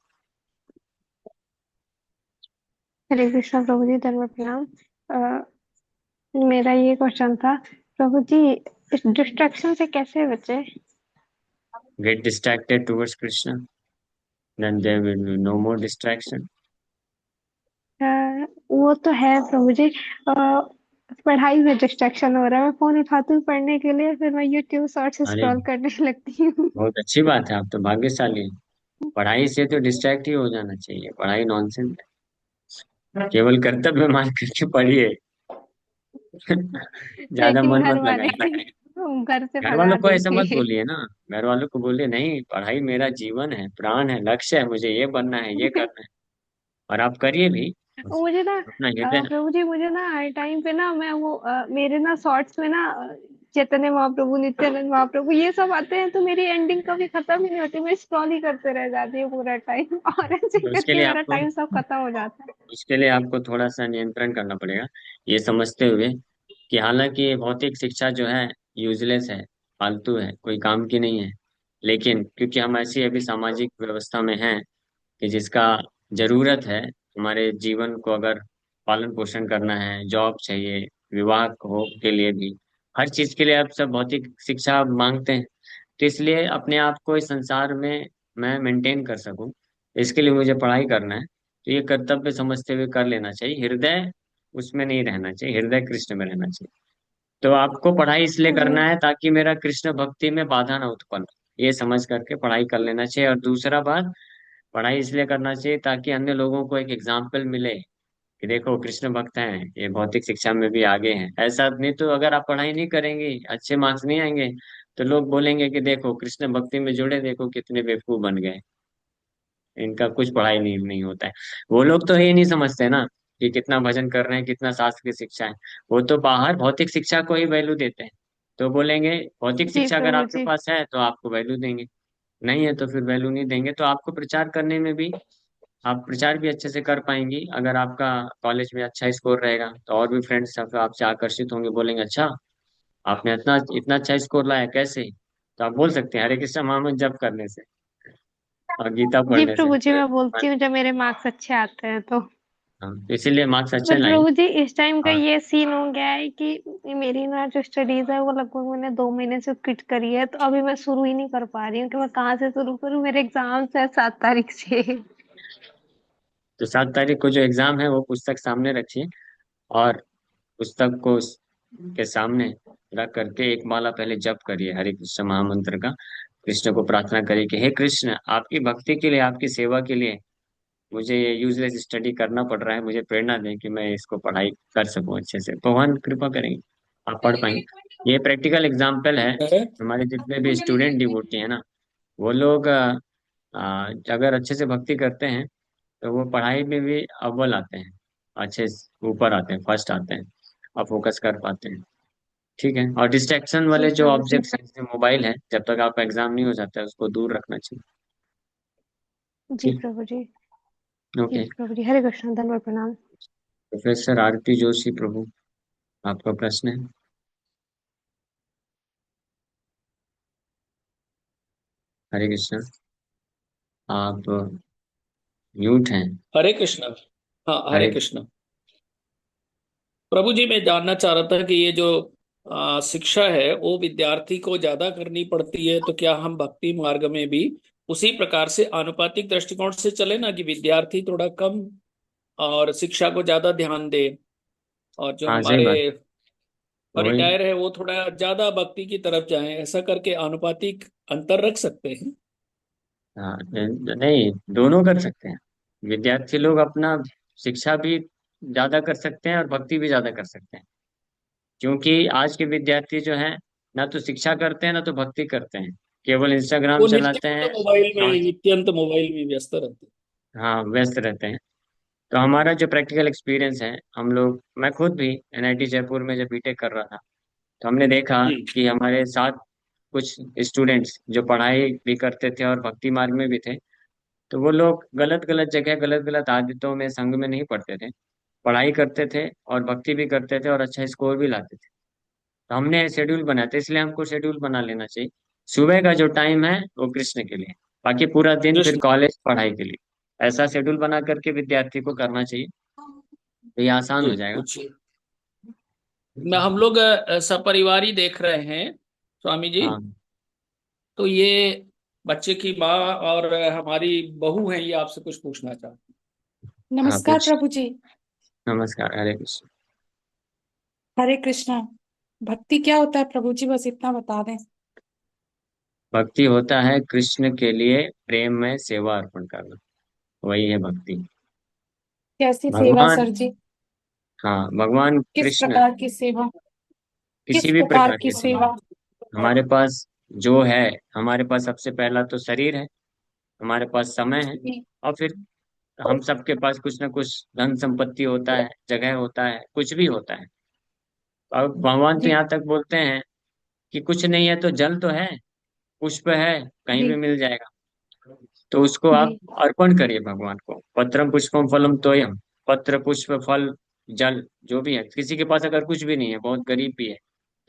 हरे कृष्णा प्रभु जी, धर्म प्रणाम। अ, मेरा ये क्वेश्चन था प्रभु जी, इस डिस्ट्रैक्शन से कैसे बचे? Get distracted towards Krishna, then there will be no more distraction. Uh, वो तो है प्रभु जी। पढ़ाई में डिस्ट्रैक्शन हो रहा है, मैं फोन उठाती हूँ पढ़ने के लिए, फिर मैं यूट्यूब शॉर्ट्स अरे स्क्रॉल करने लगती हूँ। बहुत अच्छी बात है, आप तो भाग्यशाली हैं। पढ़ाई से तो डिस्ट्रैक्ट ही हो जाना चाहिए, पढ़ाई नॉनसेंस है। केवल कर्तव्य मान करके पढ़िए। ज्यादा लेकिन मन घर मत वाले लगाइए। घर से घर भगा वालों को ऐसा देंगे। मत बोलिए ना। घर वालों को बोलिए नहीं, पढ़ाई मेरा जीवन है, प्राण है, लक्ष्य है, मुझे ये बनना है, ये करना है। और आप करिए भी। बस मुझे ना अपना हृदय। प्रभु जी, मुझे ना हर टाइम पे ना मैं वो मेरे ना शॉर्ट्स में ना चैतन्य महाप्रभु, नित्यानंद महाप्रभु ये सब आते हैं, तो मेरी एंडिंग कभी खत्म ही नहीं होती, मैं स्क्रॉल ही करते रह जाती हूँ पूरा टाइम। और ऐसे तो उसके करके लिए मेरा आपको टाइम सब खत्म हो जाता है। उसके लिए आपको थोड़ा सा नियंत्रण करना पड़ेगा, ये समझते हुए कि हालांकि ये भौतिक शिक्षा जो है यूजलेस है, फालतू है, कोई काम की नहीं है। लेकिन क्योंकि हम ऐसी अभी सामाजिक व्यवस्था में हैं कि जिसका जरूरत है, हमारे जीवन को अगर पालन पोषण करना है, जॉब चाहिए, विवाह हो के लिए भी, हर चीज के लिए आप सब भौतिक शिक्षा मांगते हैं। तो इसलिए अपने आप को इस संसार में मैं मेंटेन कर सकूं, इसके लिए मुझे पढ़ाई करना है। तो ये कर्तव्य समझते हुए कर लेना चाहिए। हृदय उसमें नहीं रहना चाहिए, हृदय कृष्ण में रहना चाहिए। तो आपको पढ़ाई इसलिए जी करना है ताकि मेरा कृष्ण भक्ति में बाधा ना उत्पन्न हो। ये समझ करके पढ़ाई कर लेना चाहिए। और दूसरा बात, पढ़ाई इसलिए करना चाहिए ताकि अन्य लोगों को एक एग्जाम्पल मिले कि देखो कृष्ण भक्त हैं, ये भौतिक शिक्षा में भी आगे हैं। ऐसा नहीं तो अगर आप पढ़ाई नहीं करेंगे, अच्छे मार्क्स नहीं आएंगे, तो लोग बोलेंगे कि देखो कृष्ण भक्ति में जुड़े, देखो कितने बेवकूफ बन गए, इनका कुछ पढ़ाई नहीं होता है। वो लोग तो ये नहीं समझते ना कि कितना भजन कर रहे हैं, कितना शास्त्र की शिक्षा है। वो तो बाहर भौतिक शिक्षा को ही वैल्यू देते हैं। तो बोलेंगे भौतिक जी शिक्षा अगर प्रभु आपके जी। पास है तो आपको वैल्यू देंगे, नहीं है तो फिर वैल्यू नहीं देंगे। तो आपको प्रचार करने में भी, आप प्रचार भी अच्छे से कर पाएंगी। अगर आपका कॉलेज में अच्छा स्कोर रहेगा तो और भी फ्रेंड्स आपसे आकर्षित होंगे, बोलेंगे अच्छा आपने इतना इतना अच्छा स्कोर लाया कैसे। तो आप बोल सकते हैं हरे कृष्ण महामंत्र जप करने से और गीता जी पढ़ने से। प्रभु जी, मैं बोलती हूँ जब मेरे मार्क्स अच्छे आते हैं तो। हाँ, तो इसीलिए मार्क्स अच्छे पर लाएंगे। प्रभु जी, इस टाइम का और ये सीन हो गया है कि मेरी ना जो स्टडीज है वो लगभग मैंने 2 महीने से क्विट करी है, तो अभी मैं शुरू ही नहीं कर पा रही हूँ कि मैं कहाँ से शुरू करूँ। मेरे एग्जाम्स है 7 तारीख से। तो 7 तारीख को जो एग्जाम है वो पुस्तक सामने रखिए, और पुस्तक को के सामने रख करके एक माला पहले जप करिए हरे कृष्ण महामंत्र का। कृष्ण को प्रार्थना करिए कि हे कृष्ण, आपकी भक्ति के लिए, आपकी सेवा के लिए मुझे ये यूजलेस स्टडी करना पड़ रहा है, मुझे प्रेरणा दें कि मैं इसको पढ़ाई कर सकूं अच्छे से। भगवान कृपा करेंगे, आप पढ़ पाएंगे। ये प्रैक्टिकल एग्जाम्पल है। हमारे जितने भी स्टूडेंट डिवोटी है ना, वो लोग अगर अच्छे से भक्ति करते हैं तो वो पढ़ाई में भी अव्वल आते हैं। अच्छे ऊपर आते हैं, फर्स्ट आते हैं और फोकस कर पाते हैं। ठीक है, और डिस्ट्रैक्शन जी वाले जो प्रभु जी। ऑब्जेक्ट्स हैं जैसे मोबाइल है, जब तक आपका एग्जाम नहीं हो जाता है उसको दूर रखना चाहिए। जी ठीक। प्रभु जी। जी ओके। प्रभु जी, हरे कृष्ण, धन्यवाद, प्रणाम। प्रोफेसर आरती जोशी प्रभु, आपका प्रश्न है। हरे कृष्ण, आप म्यूट हैं। हरे कृष्ण। हाँ, हरे हरे। कृष्ण। प्रभु जी, मैं जानना चाह रहा था कि ये जो शिक्षा है वो विद्यार्थी को ज्यादा करनी पड़ती है, तो क्या हम भक्ति मार्ग में भी उसी प्रकार से आनुपातिक दृष्टिकोण से चले ना, कि विद्यार्थी थोड़ा कम और शिक्षा को ज्यादा ध्यान दे, और जो हाँ, सही हमारे बात। वही। परिटायर है वो थोड़ा ज्यादा भक्ति की तरफ जाए, ऐसा करके आनुपातिक अंतर रख सकते हैं? हाँ, नहीं, दोनों कर सकते हैं। विद्यार्थी लोग अपना शिक्षा भी ज्यादा कर सकते हैं और भक्ति भी ज्यादा कर सकते हैं, क्योंकि आज के विद्यार्थी जो हैं ना तो शिक्षा करते हैं ना तो भक्ति करते हैं, केवल इंस्टाग्राम वो चलाते नित्यंत हैं। मोबाइल में शॉर्ट्स। नित्यंत मोबाइल में व्यस्त रहते हाँ, व्यस्त रहते हैं। तो हमारा जो प्रैक्टिकल एक्सपीरियंस है, हम लोग, मैं खुद भी एनआईटी जयपुर में जब बीटेक कर रहा था, तो हमने देखा हैं। जी। कि हमारे साथ कुछ स्टूडेंट्स जो पढ़ाई भी करते थे और भक्ति मार्ग में भी थे, तो वो लोग गलत गलत जगह, गलत गलत आदतों में, संग में नहीं पढ़ते थे। पढ़ाई करते थे और भक्ति भी करते थे और अच्छा स्कोर भी लाते थे। तो हमने शेड्यूल बनाया था, इसलिए हमको शेड्यूल बना लेना चाहिए। सुबह का जो टाइम है वो कृष्ण के लिए, बाकी पूरा दिन फिर कृष्ण। कॉलेज पढ़ाई के लिए। ऐसा शेड्यूल बना करके विद्यार्थी को करना चाहिए, तो ये आसान जी, हो जाएगा। कुछ मैं हम लोग सपरिवार ही देख रहे हैं स्वामी जी। हाँ। तो ये बच्चे की माँ और हमारी बहू है, ये आपसे कुछ पूछना चाहते हाँ, नमस्कार पूछ। प्रभु जी। नमस्कार, हरे कृष्ण। हरे कृष्णा। भक्ति क्या होता है प्रभु जी, बस इतना बता दें। भक्ति होता है कृष्ण के लिए प्रेम में सेवा अर्पण करना, वही है भक्ति। कैसी सेवा भगवान। सर जी? हाँ, भगवान किस कृष्ण प्रकार की सेवा? किसी किस भी प्रकार प्रकार की की सेवा। सेवा? हमारे पास जो है, हमारे पास सबसे पहला तो शरीर है, हमारे पास समय है, जी। और फिर हम सबके पास कुछ ना कुछ धन संपत्ति होता है, जगह होता है, कुछ भी होता है। अब भगवान तो जी। यहाँ तक बोलते हैं कि कुछ नहीं है तो जल तो है, पुष्प है, कहीं भी जी। मिल जाएगा। तो उसको आप जी। अर्पण करिए भगवान को। पत्रम पुष्पम फलम तोयम। पत्र, पुष्प, फल, जल, जो भी है, किसी के पास अगर कुछ भी नहीं है, बहुत गरीब भी है,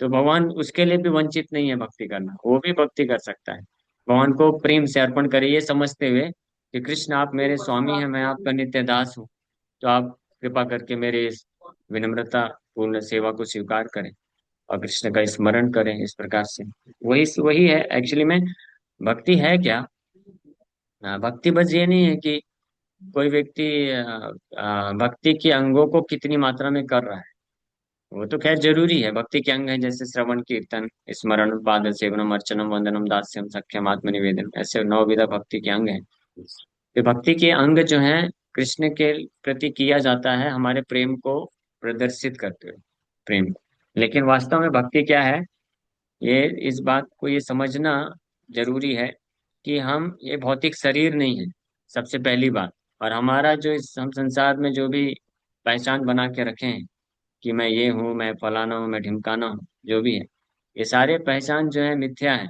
तो भगवान उसके लिए भी वंचित नहीं है भक्ति करना, वो भी भक्ति कर सकता है। भगवान को प्रेम से अर्पण करिए, ये समझते हुए कि कृष्ण आप मेरे स्वामी हैं, मैं आपका नित्य दास हूँ, तो आप कृपा करके मेरे इस विनम्रता पूर्ण सेवा को स्वीकार करें और कृष्ण का स्मरण करें इस प्रकार से। वही वही है एक्चुअली में। भक्ति है क्या? भक्ति बस ये नहीं है कि कोई व्यक्ति भक्ति के अंगों को कितनी मात्रा में कर रहा है। वो तो खैर जरूरी है, भक्ति के अंग है जैसे श्रवण, कीर्तन, स्मरण, पाद सेवनम, अर्चनम, वंदनम, दास्यम, सख्यम, आत्मनिवेदन, ऐसे 9 विधा भक्ति के अंग हैं। तो भक्ति के अंग जो हैं, कृष्ण के प्रति किया जाता है हमारे प्रेम को प्रदर्शित करते हुए, प्रेम को। लेकिन वास्तव में भक्ति क्या है, ये इस बात को ये समझना जरूरी है कि हम ये भौतिक शरीर नहीं है, सबसे पहली बात। और हमारा जो इस हम संसार में जो भी पहचान बना के रखे हैं कि मैं ये हूँ, मैं फलाना हूँ, मैं ढिमकाना हूँ, जो भी है, ये सारे पहचान जो है मिथ्या है।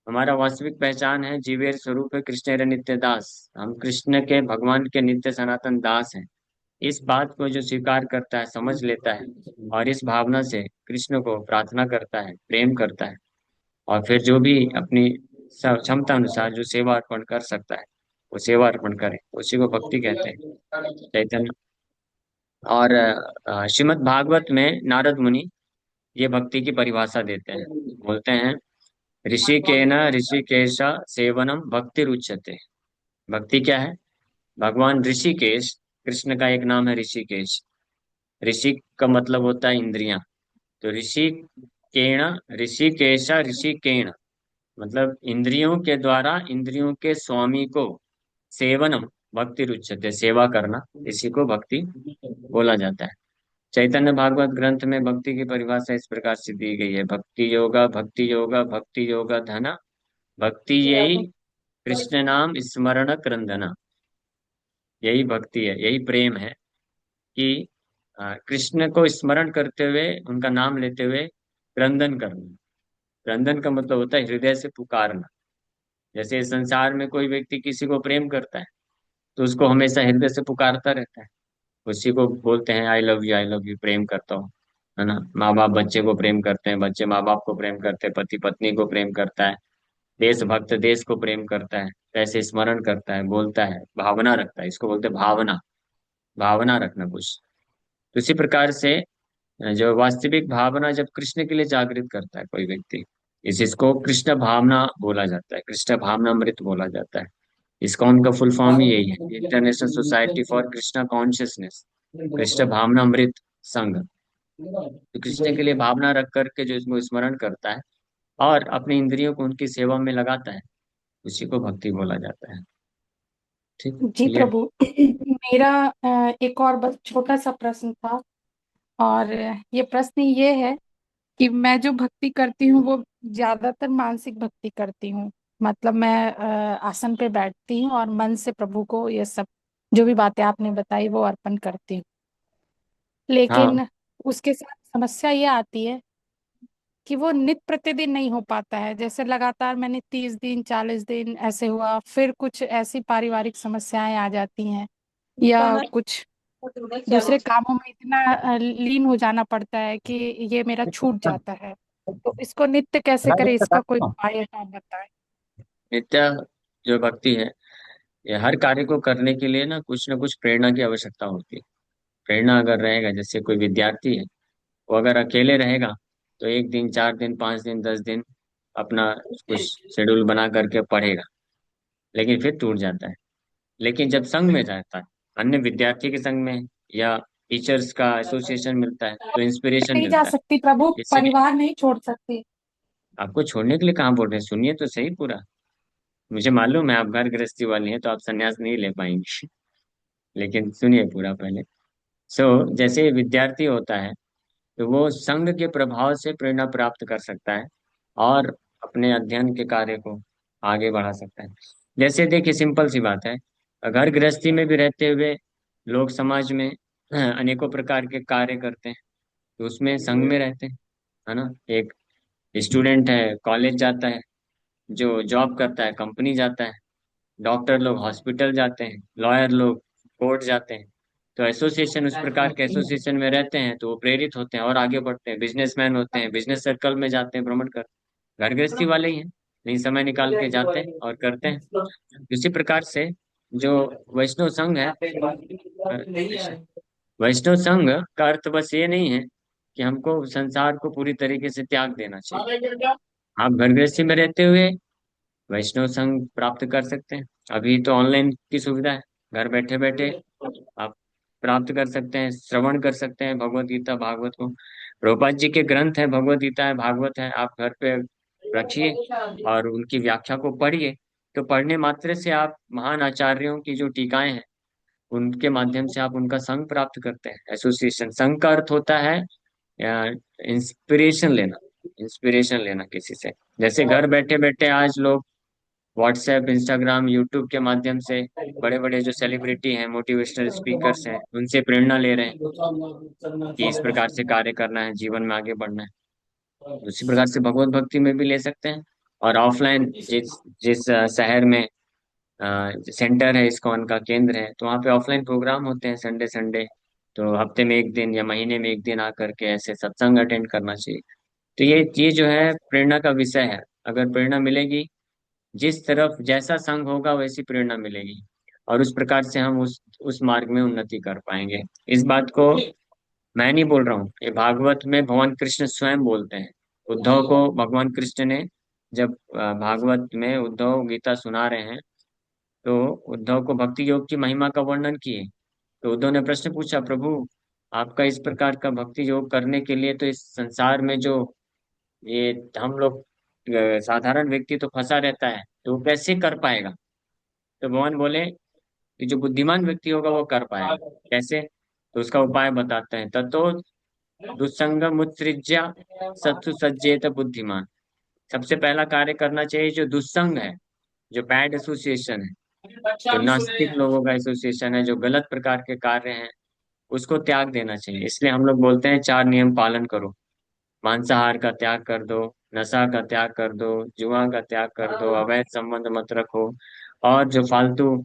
हमारा वास्तविक पहचान है जीवेर स्वरूप है कृष्ण नित्य दास। हम कृष्ण के, भगवान के नित्य सनातन दास हैं। इस बात को जो स्वीकार करता है, समझ लेता है, और इस भावना से कृष्ण को प्रार्थना करता है, प्रेम करता है, और फिर जो भी अपनी क्षमता अनुसार जो सेवा अर्पण कर सकता है, वो सेवा अर्पण करे, उसी को भक्ति कहते हैं। चैतन्य और श्रीमद् भागवत में नारद मुनि ये भक्ति की परिभाषा देते हैं। बोलते हैं, ऋषिकेन ऋषिकेश सेवनम भक्ति रुच्यते। भक्ति क्या है? भगवान ऋषिकेश, कृष्ण का एक नाम है ऋषिकेश। ऋषि का मतलब होता है इंद्रियां। तो ऋषिकेण, ऋषिकेश, ऋषिकेण मतलब इंद्रियों के द्वारा इंद्रियों के स्वामी को सेवनम भक्ति रुच्यते, सेवा करना, इसी को भक्ति बोला जाता है। चैतन्य भागवत ग्रंथ में भक्ति की परिभाषा इस प्रकार से दी गई है, भक्ति योगा, भक्ति योगा, भक्ति योगा धना, भक्ति यही कृष्ण नाम स्मरण क्रंदना। यही भक्ति है, यही प्रेम है। कि कृष्ण को स्मरण करते हुए उनका नाम लेते हुए क्रंदन करना। क्रंदन का मतलब होता है हृदय से पुकारना। जैसे इस संसार में कोई व्यक्ति किसी को प्रेम करता है तो उसको हमेशा हृदय से पुकारता रहता है। उसी को बोलते हैं आई लव यू, प्रेम करता हूँ, है ना। माँ बाप बच्चे को प्रेम करते हैं, बच्चे माँ बाप को प्रेम करते हैं, पति पत्नी को प्रेम करता है, देशभक्त देश को प्रेम करता है, कैसे स्मरण करता है, बोलता है, भावना रखता है, इसको बोलते हैं भावना। भावना रखना कुछ। तो इसी प्रकार से जो वास्तविक भावना जब कृष्ण के लिए जागृत करता है कोई व्यक्ति, इसको कृष्ण भावना बोला जाता है, कृष्ण भावनामृत बोला जाता है। इस्कॉन का फुल फॉर्म ही यही है, international society for Krishna consciousness, Krishna भावनामृत संघ। तो कृष्ण के लिए भावना रख करके जो इसको स्मरण करता है और अपनी इंद्रियों को उनकी सेवा में लगाता है, उसी को भक्ति बोला जाता है। ठीक, जी क्लियर। प्रभु। मेरा एक और बस छोटा सा प्रश्न था, और ये प्रश्न ये है कि मैं जो भक्ति करती हूँ वो ज्यादातर मानसिक भक्ति करती हूँ। मतलब मैं आसन पे बैठती हूँ और मन से प्रभु को ये सब जो भी बातें आपने बताई वो अर्पण करती हूँ। हाँ, लेकिन उसके साथ समस्या ये आती है कि वो नित्य प्रतिदिन नहीं हो पाता है। जैसे लगातार मैंने 30 दिन 40 दिन ऐसे हुआ, फिर कुछ ऐसी पारिवारिक समस्याएं आ जाती हैं या कुछ दूसरे कामों में इतना लीन हो जाना पड़ता है कि ये मेरा छूट जाता है। तो इसको नित्य कैसे करें, इसका कोई उपाय है तो आप बताएं। नित्य जो भक्ति है, ये हर कार्य को करने के लिए ना कुछ प्रेरणा की आवश्यकता होती है। प्रेरणा अगर रहेगा, जैसे कोई विद्यार्थी है, वो अगर अकेले रहेगा तो 1 दिन 4 दिन 5 दिन 10 दिन अपना कुछ शेड्यूल बना करके पढ़ेगा, लेकिन फिर टूट जाता है। लेकिन जब संघ में जाता है, अन्य विद्यार्थी के संघ में या टीचर्स का एसोसिएशन मिलता है, तो इंस्पिरेशन नहीं जा मिलता है। सकती प्रभु, इससे परिवार नहीं छोड़ सकती। आपको छोड़ने के लिए कहाँ बोल रहे हैं, सुनिए तो सही पूरा। मुझे मालूम है आप घर गृहस्थी वाली हैं तो आप संन्यास नहीं ले पाएंगे, लेकिन सुनिए पूरा पहले। जैसे विद्यार्थी होता है तो वो संघ के प्रभाव से प्रेरणा प्राप्त कर सकता है और अपने अध्ययन के कार्य को आगे बढ़ा सकता है। जैसे देखिए, सिंपल सी बात है, घर गृहस्थी में भी रहते हुए लोग समाज में अनेकों प्रकार के कार्य करते हैं, तो उसमें संघ में रहते हैं, है ना। एक स्टूडेंट है कॉलेज जाता है, जो जॉब करता है कंपनी जाता है, डॉक्टर लोग हॉस्पिटल जाते हैं, लॉयर लोग कोर्ट जाते हैं। तो एसोसिएशन, उस प्रकार के एसोसिएशन में रहते हैं तो वो प्रेरित होते हैं और आगे बढ़ते हैं। बिजनेसमैन होते हैं, बिजनेस सर्कल में जाते हैं, भ्रमण करते हैं। घर गृहस्थी वाले ही हैं, लेकिन समय निकाल के जाते हैं और करते हैं। इसी प्रकार से जो वैष्णव संघ है, वैष्णव संघ का अर्थ बस ये नहीं है कि हमको संसार को पूरी तरीके से त्याग देना चाहिए। आप घर गृहस्थी में रहते हुए वैष्णव संघ प्राप्त कर सकते हैं। अभी तो ऑनलाइन की सुविधा है, घर बैठे बैठे आप प्राप्त कर सकते हैं, श्रवण कर सकते हैं भगवत गीता भागवत को। प्रभुपाद जी के ग्रंथ है, भगवत गीता है, भागवत है, आप घर पे रखिए और उनकी व्याख्या को पढ़िए। तो पढ़ने मात्र से आप महान आचार्यों की जो टीकाएं हैं उनके माध्यम से आप उनका संग प्राप्त करते हैं। एसोसिएशन, संघ का अर्थ होता है इंस्पिरेशन लेना, इंस्पिरेशन लेना किसी से। जैसे घर बैठे बैठे आज लोग व्हाट्सएप, इंस्टाग्राम, यूट्यूब के माध्यम से बड़े बड़े जो सेलिब्रिटी हैं, मोटिवेशनल स्पीकर्स हैं, उनसे प्रेरणा ले रहे हैं कि इस प्रकार से कार्य करना है, जीवन में आगे बढ़ना है। उसी प्रकार से भगवत भक्ति में भी ले सकते हैं। और ऑफलाइन जिस जिस शहर में सेंटर है, इस्कॉन का केंद्र है, तो वहाँ पे ऑफलाइन प्रोग्राम होते हैं संडे संडे। तो हफ्ते में 1 दिन या महीने में 1 दिन आकर के ऐसे सत्संग अटेंड करना चाहिए। तो ये जो है प्रेरणा का विषय है। अगर प्रेरणा मिलेगी, जिस तरफ जैसा संग होगा वैसी प्रेरणा मिलेगी, और उस प्रकार से हम उस मार्ग में उन्नति कर पाएंगे। इस बात को मैं नहीं बोल रहा हूँ, ये भागवत में भगवान कृष्ण स्वयं बोलते हैं। उद्धव को भगवान कृष्ण ने जब भागवत में उद्धव गीता सुना रहे हैं तो उद्धव को भक्ति योग की महिमा का वर्णन किए। तो उद्धव ने प्रश्न पूछा, प्रभु आपका इस प्रकार का भक्ति योग करने के लिए तो इस संसार में जो ये हम लोग साधारण व्यक्ति तो फंसा रहता है, तो वो कैसे कर पाएगा। तो भगवान बोले कि जो बुद्धिमान व्यक्ति होगा वो कर पाएगा। कैसे, तो उसका उपाय बताते हैं। ततो दुस्संगम उत्सृज्य सत्सु सज्जेत बुद्धिमान। सबसे पहला कार्य करना चाहिए जो दुस्संग है, जो बैड एसोसिएशन है, जो नास्तिक लोगों का एसोसिएशन है, जो गलत प्रकार के कार्य हैं उसको त्याग देना चाहिए। इसलिए हम लोग बोलते हैं 4 नियम पालन करो। मांसाहार का त्याग कर दो, नशा का त्याग कर दो, जुआ का त्याग कर दो, अवैध संबंध मत रखो, और जो फालतू,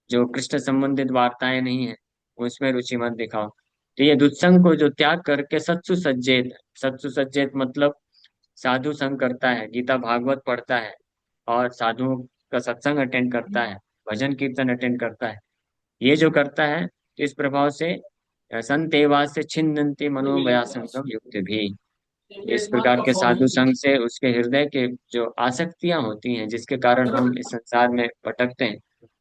जो कृष्ण संबंधित वार्ताएं नहीं है उसमें रुचि मत दिखाओ। तो ये दुष्संग को जो त्याग करके सत्सु सज्जेत, सत्सु सज्जेत मतलब साधु संग करता है, गीता भागवत पढ़ता है, और साधुओं का सत्संग अटेंड करता है, भजन कीर्तन अटेंड करता है, ये जो करता है, तो इस प्रभाव से संतेवा से छिन्दन्ति मनोव्यासंगम युक्त भी, इस प्रकार के साधु संग से उसके हृदय के जो आसक्तियां होती हैं जिसके कारण हम इस संसार में भटकते हैं,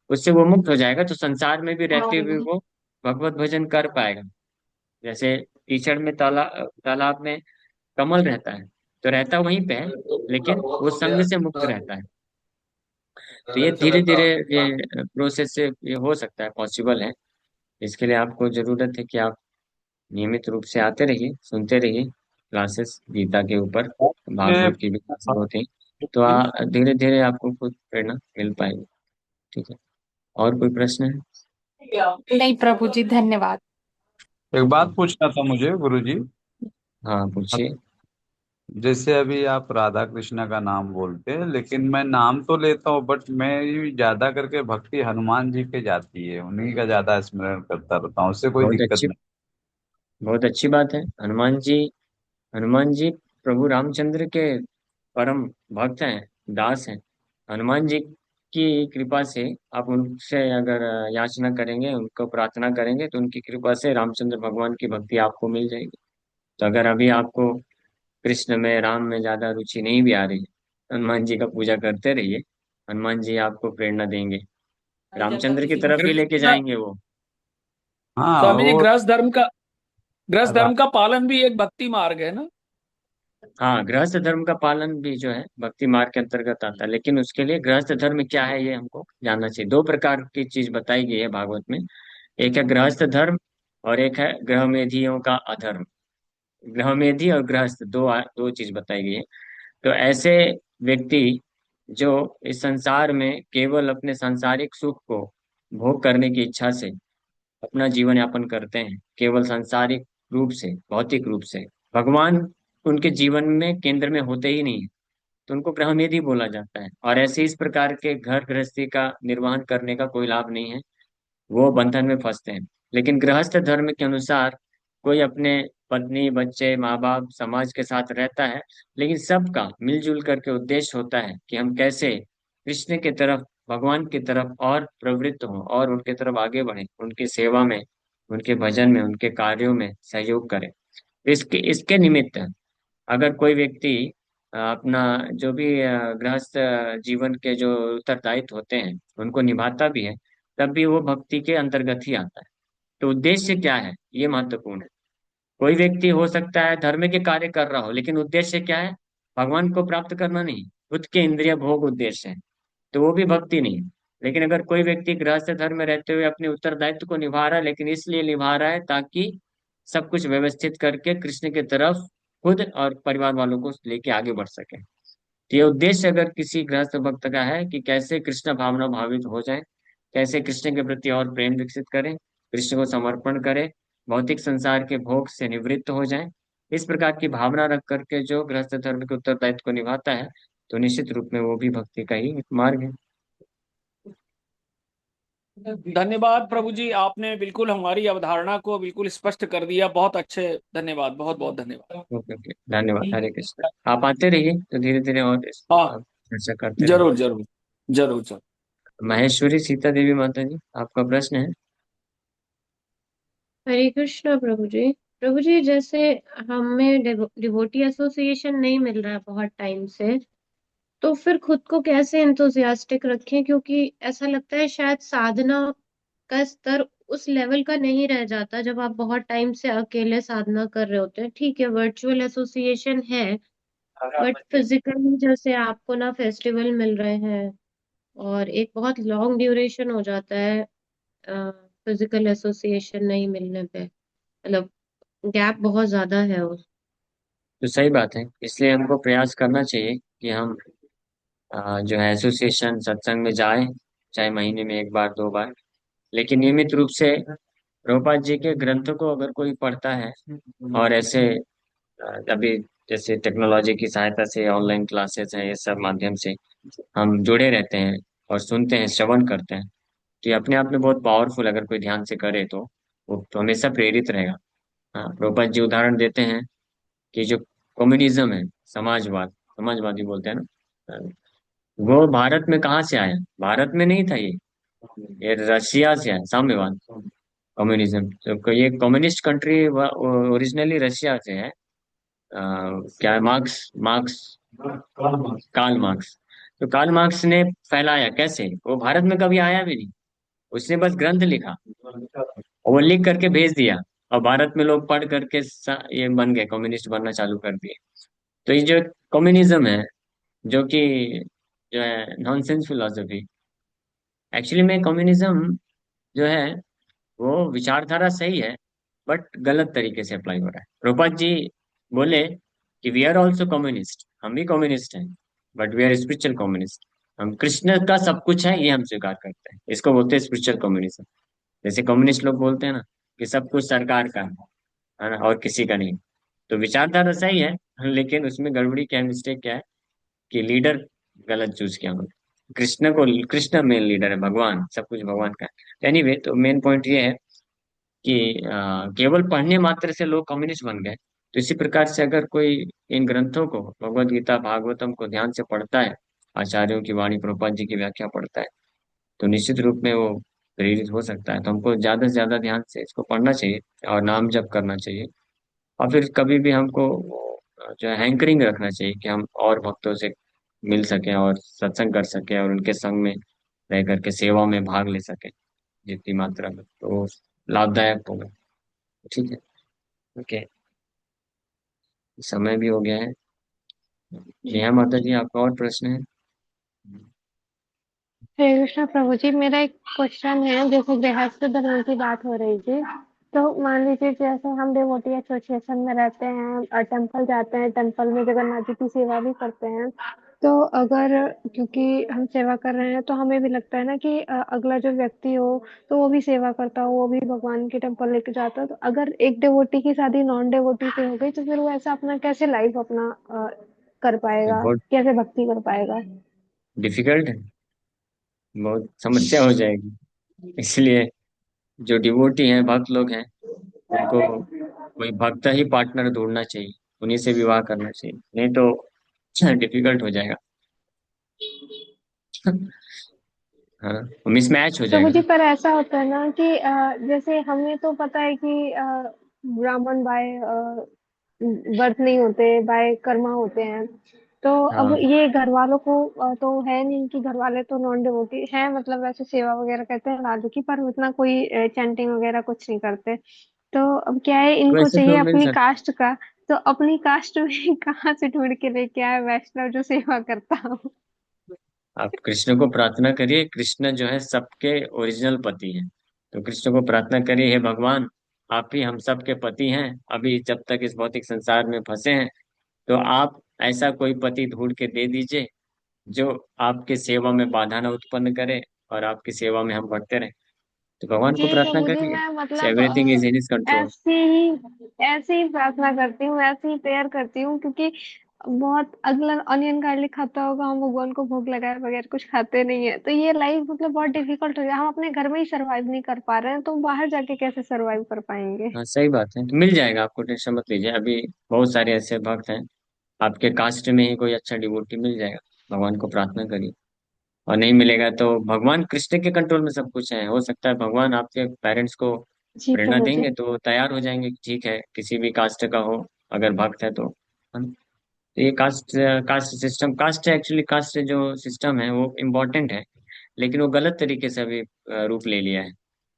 उससे वो मुक्त हो जाएगा। तो संसार में भी रहते हुए वो भगवत भजन कर पाएगा। जैसे कीचड़ में, तालाब में कमल रहता है, तो रहता वहीं पे है, लेकिन वो संग से मुक्त रहता है। तो ये धीरे धीरे ये प्रोसेस से ये हो सकता है, पॉसिबल है। इसके लिए आपको जरूरत है कि आप नियमित रूप से आते रहिए, सुनते रहिए क्लासेस गीता के ऊपर, मैं भागवत की भी क्लासेस होती हैं, तो धीरे धीरे आपको खुद प्रेरणा मिल पाएगी। ठीक है, और कोई प्रश्न है? नहीं प्रभु जी, धन्यवाद। एक बात पूछना था मुझे गुरुजी। हाँ पूछिए। जैसे अभी आप राधा कृष्ण का नाम बोलते हैं, लेकिन मैं नाम तो लेता हूँ, बट मैं ज्यादा करके भक्ति हनुमान जी पे जाती है, उन्हीं का ज्यादा स्मरण करता रहता हूँ, उससे कोई बहुत दिक्कत अच्छी, नहीं। बहुत अच्छी बात है। हनुमान जी, हनुमान जी प्रभु रामचंद्र के परम भक्त हैं, दास हैं। हनुमान जी की कृपा से आप उनसे अगर याचना करेंगे, उनको प्रार्थना करेंगे, तो उनकी कृपा से रामचंद्र भगवान की भक्ति आपको मिल जाएगी। तो अगर अभी आपको कृष्ण में, राम में ज्यादा रुचि नहीं भी आ रही है, हनुमान जी का पूजा करते रहिए, हनुमान जी आपको प्रेरणा देंगे, रामचंद्र की तरफ ही लेके जाएंगे वो। हाँ स्वामी जी, वो गृहस्थ रा- धर्म का पालन भी एक भक्ति मार्ग है ना? हाँ, गृहस्थ धर्म का पालन भी जो है भक्ति मार्ग के अंतर्गत आता है, लेकिन उसके लिए गृहस्थ धर्म क्या है ये हमको जानना चाहिए। 2 प्रकार की चीज बताई गई है भागवत में, एक है गृहस्थ धर्म और एक है गृहमेधियों का अधर्म। गृहमेधी और गृहस्थ दो चीज बताई गई है। तो ऐसे व्यक्ति जो इस संसार में केवल अपने सांसारिक सुख को भोग करने की इच्छा से अपना जीवन यापन करते हैं, केवल सांसारिक रूप से, भौतिक रूप से, भगवान उनके जीवन में केंद्र में होते ही नहीं है, तो उनको ब्रह्मवेदी बोला जाता है। और ऐसे इस प्रकार के घर गृहस्थी का निर्वहन करने का कोई लाभ नहीं है, वो बंधन में फंसते हैं। लेकिन गृहस्थ धर्म के अनुसार कोई अपने पत्नी, बच्चे, माँ बाप, समाज के साथ रहता है, लेकिन सबका मिलजुल करके उद्देश्य होता है कि हम कैसे कृष्ण की तरफ, भगवान की तरफ और प्रवृत्त हों और उनके तरफ आगे बढ़ें, उनकी सेवा में, उनके भजन में, उनके कार्यों में सहयोग करें। इसके इसके निमित्त अगर कोई व्यक्ति अपना जो भी गृहस्थ जीवन के जो उत्तरदायित्व होते हैं उनको निभाता भी है, तब भी वो भक्ति के अंतर्गत ही आता है। तो उद्देश्य क्या है, ये महत्वपूर्ण है। कोई व्यक्ति हो सकता है धर्म के कार्य कर रहा हो, लेकिन उद्देश्य क्या है, भगवान को प्राप्त करना नहीं, खुद के इंद्रिय भोग उद्देश्य है, तो वो भी भक्ति नहीं है। लेकिन अगर कोई व्यक्ति गृहस्थ धर्म में रहते हुए अपने उत्तरदायित्व को निभा रहा है, लेकिन इसलिए निभा रहा है ताकि सब कुछ व्यवस्थित करके कृष्ण की तरफ खुद और परिवार वालों को लेके आगे बढ़ सके, तो ये उद्देश्य अगर किसी गृहस्थ भक्त का है कि कैसे कृष्ण भावना भावित हो जाए, कैसे कृष्ण के प्रति और प्रेम विकसित करें, कृष्ण को समर्पण करें, भौतिक संसार के भोग से निवृत्त हो जाए, इस प्रकार की भावना रख करके जो गृहस्थ धर्म के उत्तरदायित्व को निभाता है, तो निश्चित रूप में वो भी भक्ति का ही एक मार्ग है। धन्यवाद प्रभु जी, आपने बिल्कुल हमारी अवधारणा को बिल्कुल स्पष्ट कर दिया। बहुत अच्छे, धन्यवाद, बहुत बहुत धन्यवाद। ओके ओके, धन्यवाद। हरे कृष्ण। आप आते रहिए तो धीरे धीरे और इस पर हाँ, आप चर्चा करते रहिए। जरूर जरूर जरूर जरूर। महेश्वरी सीता देवी माता जी, आपका प्रश्न है? हरे कृष्णा प्रभु जी। प्रभु जी, जैसे हमें डिवोटी एसोसिएशन नहीं मिल रहा है बहुत टाइम से, तो फिर खुद को कैसे इंथुजियास्टिक रखें? क्योंकि ऐसा लगता है शायद साधना का स्तर उस लेवल का नहीं रह जाता जब आप बहुत टाइम से अकेले साधना कर रहे होते हैं। ठीक है, वर्चुअल एसोसिएशन है, बट फिजिकली जैसे आपको ना फेस्टिवल मिल रहे हैं और एक बहुत लॉन्ग ड्यूरेशन हो जाता है फिजिकल एसोसिएशन नहीं मिलने पे, मतलब गैप बहुत ज्यादा है उस। तो सही बात है, इसलिए हमको प्रयास करना चाहिए कि हम जो है एसोसिएशन सत्संग में जाएं, चाहे महीने में 1 बार 2 बार, लेकिन नियमित रूप से प्रभुपाद जी के ग्रंथों को अगर कोई पढ़ता है और ऐसे अभी जैसे टेक्नोलॉजी की सहायता से ऑनलाइन क्लासेस हैं, ये सब माध्यम से हम जुड़े रहते हैं और सुनते हैं, श्रवण करते हैं, तो ये अपने आप में बहुत पावरफुल, अगर कोई ध्यान से करे तो वो तो हमेशा प्रेरित रहेगा। हाँ, प्रभुपाद जी उदाहरण देते हैं कि जो कम्युनिज्म है, समाजवाद, समाजवादी बोलते हैं ना, वो भारत में कहाँ से आया? भारत में नहीं था ये रशिया से आया, साम्यवाद, कम्युनिज्म। तो ये कम्युनिस्ट कंट्री ओरिजिनली रशिया से है। क्या है? Marx, Marx, Karl Marx. तो कार्ल मार्क्स ने फैलाया कैसे? वो भारत में कभी आया भी नहीं, उसने बस ग्रंथ लिखा और वो लिख करके भेज दिया, और भारत में लोग पढ़ करके ये बन गए, कम्युनिस्ट बनना चालू कर दिए। तो ये जो कम्युनिज्म है, जो कि जो है नॉनसेंस फिलोसफी, एक्चुअली में कम्युनिज्म जो है वो विचारधारा सही है, बट गलत तरीके से अप्लाई हो रहा है। रूपक जी बोले कि वी आर ऑल्सो कम्युनिस्ट, हम भी कम्युनिस्ट हैं, but we are spiritual communist. हम कृष्ण का सब कुछ है ये हम स्वीकार करते हैं, इसको बोलते हैं स्पिरिचुअल कम्युनिज्म। जैसे कम्युनिस्ट लोग बोलते हैं ना कि सब कुछ सरकार का है ना, और किसी का नहीं। तो विचारधारा सही है, लेकिन उसमें गड़बड़ी क्या है, मिस्टेक क्या है कि लीडर गलत चूज किया उन्होंने। कृष्ण को, कृष्ण मेन लीडर है, भगवान, सब कुछ भगवान का है। एनीवे, तो मेन पॉइंट ये है कि केवल पढ़ने मात्र से लोग कम्युनिस्ट बन गए। तो इसी प्रकार से अगर कोई इन ग्रंथों को, भगवत गीता, भागवतम को ध्यान से पढ़ता है, आचार्यों की वाणी, प्रभुपाद जी की व्याख्या पढ़ता है, तो निश्चित रूप में वो प्रेरित हो सकता है। तो हमको ज्यादा से ज्यादा ध्यान से इसको पढ़ना चाहिए और नाम जप करना चाहिए। और फिर कभी भी हमको जो है हैंकरिंग रखना चाहिए कि हम और भक्तों से मिल सकें और सत्संग कर सकें और उनके संग में रह करके सेवा में भाग ले सकें जितनी मात्रा में, तो लाभदायक होगा। ठीक है, ओके, समय भी हो गया है। नेहा माता जी, आपका और प्रश्न है? हरे कृष्णा प्रभु जी, मेरा एक क्वेश्चन है। जैसे गृहस्थ धर्म की बात हो रही थी, तो मान लीजिए जैसे हम डिवोटी एसोसिएशन में रहते हैं और टेम्पल जाते हैं, टेम्पल में जगन्नाथ जी की सेवा भी करते हैं, तो अगर, क्योंकि हम सेवा कर रहे हैं तो हमें भी लगता है ना कि अगला जो व्यक्ति हो तो वो भी सेवा करता हो, वो भी भगवान के टेम्पल लेके जाता है। तो अगर एक डिवोटी की शादी नॉन डिवोटी से हो गई, तो फिर वो ऐसा अपना कैसे लाइफ अपना कर ये पाएगा, बहुत कैसे भक्ति कर पाएगा? डिफिकल्ट है, बहुत समस्या हो जाएगी। इसलिए जो डिवोटी हैं, भक्त लोग हैं, उनको कोई भक्त ही पार्टनर ढूंढना चाहिए, उन्हीं से विवाह करना चाहिए, नहीं तो डिफिकल्ट हो जाएगा। हाँ, मिसमैच हो प्रभु जाएगा जी, ना। पर ऐसा होता है ना कि जैसे हमें तो पता है कि ब्राह्मण बाय बर्थ नहीं होते, बाय कर्मा होते हैं। तो अब हाँ, ये घर वालों को तो है नहीं कि घर वाले तो नॉन डिवोटी है, मतलब वैसे सेवा वगैरह करते हैं राधे की, पर उतना कोई चैंटिंग वगैरह कुछ नहीं करते। तो अब क्या है, इनको वैसे चाहिए तो मिल अपनी सकता। कास्ट का। तो अपनी कास्ट में कहाँ से ढूंढ के लेके आए वैष्णव जो सेवा करता हो? आप कृष्ण को प्रार्थना करिए, कृष्ण जो है सबके ओरिजिनल पति हैं। तो कृष्ण को प्रार्थना करिए, हे भगवान, आप ही हम सब के पति हैं, अभी जब तक इस भौतिक संसार में फंसे हैं, तो आप ऐसा कोई पति ढूंढ के दे दीजिए जो आपके सेवा में बाधा न उत्पन्न करे और आपकी सेवा में हम बढ़ते रहें। तो भगवान को जी प्रार्थना प्रभु जी, करिए, मैं मतलब everything is in his control. ऐसे ही प्रार्थना करती हूँ, ऐसे ही प्रेयर करती हूँ, क्योंकि बहुत अगला अनियन गार्लिक खाता होगा, हम भगवान को भोग लगाए बगैर कुछ खाते नहीं है, तो ये लाइफ मतलब बहुत डिफिकल्ट हो गया। हम अपने घर में ही सरवाइव नहीं कर पा रहे हैं, तो बाहर जाके कैसे सरवाइव कर पाएंगे? हाँ, सही बात है, तो मिल जाएगा आपको, टेंशन मत लीजिए। अभी बहुत सारे ऐसे भक्त हैं, आपके कास्ट में ही कोई अच्छा डिवोटी मिल जाएगा। भगवान को प्रार्थना करिए, और नहीं मिलेगा तो भगवान कृष्ण के कंट्रोल में सब कुछ है। हो सकता है भगवान आपके पेरेंट्स को जी प्रेरणा प्रभु जी। देंगे तो वो तैयार हो जाएंगे कि ठीक है, किसी भी कास्ट का हो, अगर भक्त है तो, है ना? तो ये caste, caste system, caste actually, caste जो सिस्टम है वो इम्पोर्टेंट है, लेकिन वो गलत तरीके से अभी रूप ले लिया है।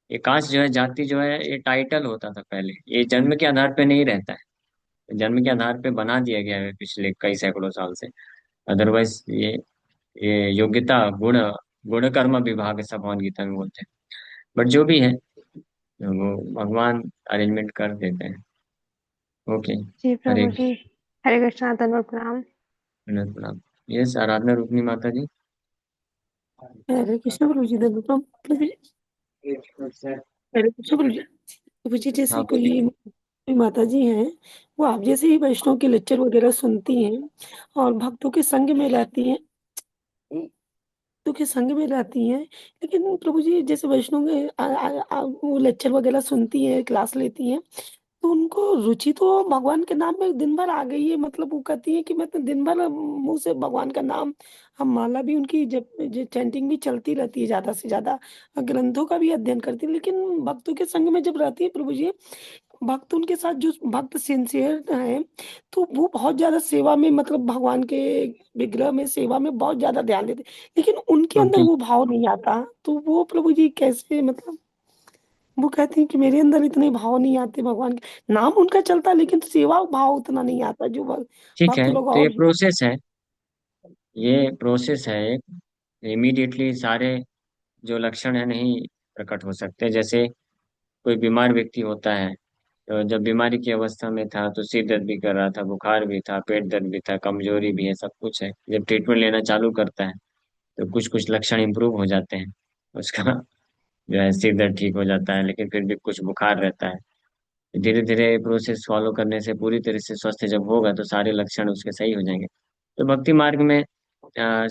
ये कास्ट जो है, जाति जो है, ये टाइटल होता था पहले, ये जन्म के आधार पे नहीं रहता है। जन्म के आधार पे बना दिया गया है पिछले कई सैकड़ों साल से। अदरवाइज ये योग्यता, गुण, गुण कर्म विभाग ऐसा भगवद गीता में बोलते हैं। बट जो भी है, वो भगवान अरेंजमेंट कर देते हैं। ओके। जी हरे प्रभु जी, हरे कृष्णा, धन्यवाद, प्रणाम। कृष्ण, प्रणाम। यस, आराधना रूपनी माता जी। हरे कृष्ण प्रभु जी, धन्यवाद प्रभु जी। हरे कृष्ण प्रभु जी। प्रभु जी जैसे हाँ कोई बोलिए। कोई माता जी हैं, वो आप जैसे ही वैष्णव के लेक्चर वगैरह सुनती हैं और भक्तों के संग में रहती हैं, भक्तों के संग में रहती हैं, लेकिन प्रभु जी जैसे वैष्णव के वो लेक्चर वगैरह सुनती हैं, क्लास लेती हैं, तो उनको रुचि तो भगवान के नाम में दिन भर आ गई है। मतलब वो कहती है कि मैं तो दिन भर मुंह से भगवान का नाम, हम माला भी उनकी जब चैंटिंग भी चलती रहती है, ज्यादा से ज्यादा ग्रंथों का भी अध्ययन करती है। लेकिन भक्तों के संग में जब रहती है प्रभु जी, भक्त उनके साथ जो भक्त सिंसियर है, तो वो बहुत ज्यादा सेवा में, मतलब भगवान के विग्रह में सेवा में बहुत ज्यादा ध्यान देते, लेकिन उनके अंदर ओके। वो भाव नहीं आता। तो वो प्रभु जी कैसे, मतलब वो कहती है कि मेरे अंदर इतने भाव नहीं आते भगवान के, नाम उनका चलता है लेकिन सेवा भाव उतना नहीं आता जो ठीक भक्त है, लोग तो ये और। प्रोसेस है, ये प्रोसेस है एक। इमीडिएटली सारे जो लक्षण है नहीं प्रकट हो सकते। जैसे कोई बीमार व्यक्ति होता है, तो जब बीमारी की अवस्था में था तो सिर दर्द भी कर रहा था, बुखार भी था, पेट दर्द भी था, कमजोरी भी है, सब कुछ है। जब ट्रीटमेंट लेना चालू करता है तो कुछ कुछ लक्षण इंप्रूव हो जाते हैं उसका। जो है सिर दर्द ठीक हो जाता है, लेकिन फिर भी कुछ बुखार रहता है। धीरे धीरे प्रोसेस फॉलो करने से पूरी तरह से स्वस्थ जब होगा तो सारे लक्षण उसके सही हो जाएंगे। तो भक्ति मार्ग में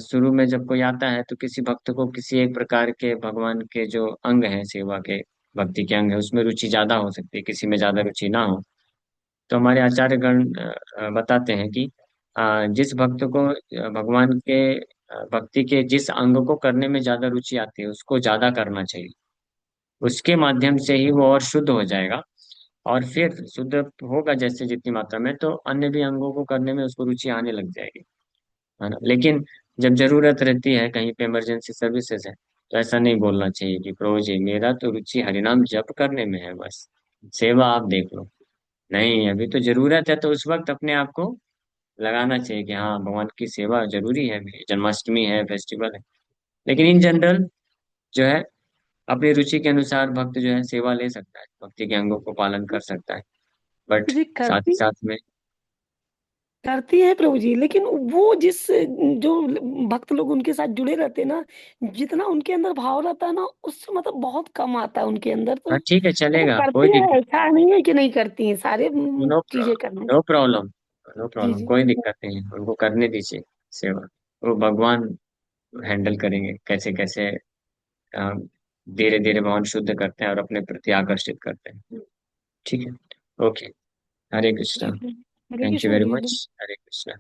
शुरू में जब कोई आता है तो किसी भक्त को किसी एक प्रकार के भगवान के जो अंग हैं सेवा के, भक्ति के अंग है, उसमें रुचि ज्यादा हो सकती है, किसी में ज्यादा रुचि ना हो। तो हमारे आचार्यगण बताते हैं कि जिस भक्त को भगवान के भक्ति के जिस अंग को करने में ज्यादा रुचि आती है उसको ज्यादा करना चाहिए। उसके माध्यम से ही वो और शुद्ध हो जाएगा। और फिर शुद्ध होगा जैसे जितनी मात्रा में, तो अन्य भी अंगों को करने में उसको रुचि आने लग जाएगी, है ना। लेकिन जब जरूरत रहती है, कहीं पे इमरजेंसी सर्विसेज है, तो ऐसा नहीं बोलना चाहिए कि प्रभु जी मेरा तो रुचि हरिनाम जप करने में है, बस सेवा आप देख लो। नहीं, अभी तो जरूरत है, तो उस वक्त अपने आप को लगाना चाहिए कि हाँ भगवान की सेवा जरूरी है, मेरी जन्माष्टमी है, फेस्टिवल है। लेकिन इन जनरल जो है अपनी रुचि के अनुसार भक्त जो है सेवा ले सकता है, भक्ति के अंगों को पालन कर सकता है। बट जी साथ ही करती साथ में करती है प्रभु जी, लेकिन वो जिस जो भक्त लोग उनके साथ जुड़े रहते हैं ना, जितना उनके अंदर भाव रहता है ना, उससे मतलब बहुत कम आता है उनके अंदर। तो हाँ ठीक है, वो चलेगा, कोई करती है, दिक्कत। ऐसा नहीं है कि नहीं करती हैं, सारे नो चीजें करना। नो प्रॉब्लम, नो जी प्रॉब्लम, जी। कोई दिक्कत नहीं है, उनको करने दीजिए सेवा। वो भगवान हैंडल करेंगे कैसे कैसे। धीरे धीरे भगवान शुद्ध करते हैं और अपने प्रति आकर्षित करते हैं। ठीक है। ओके। हरे कृष्णा। जी Hare thank you Krishna very जी। मच। हरे कृष्णा।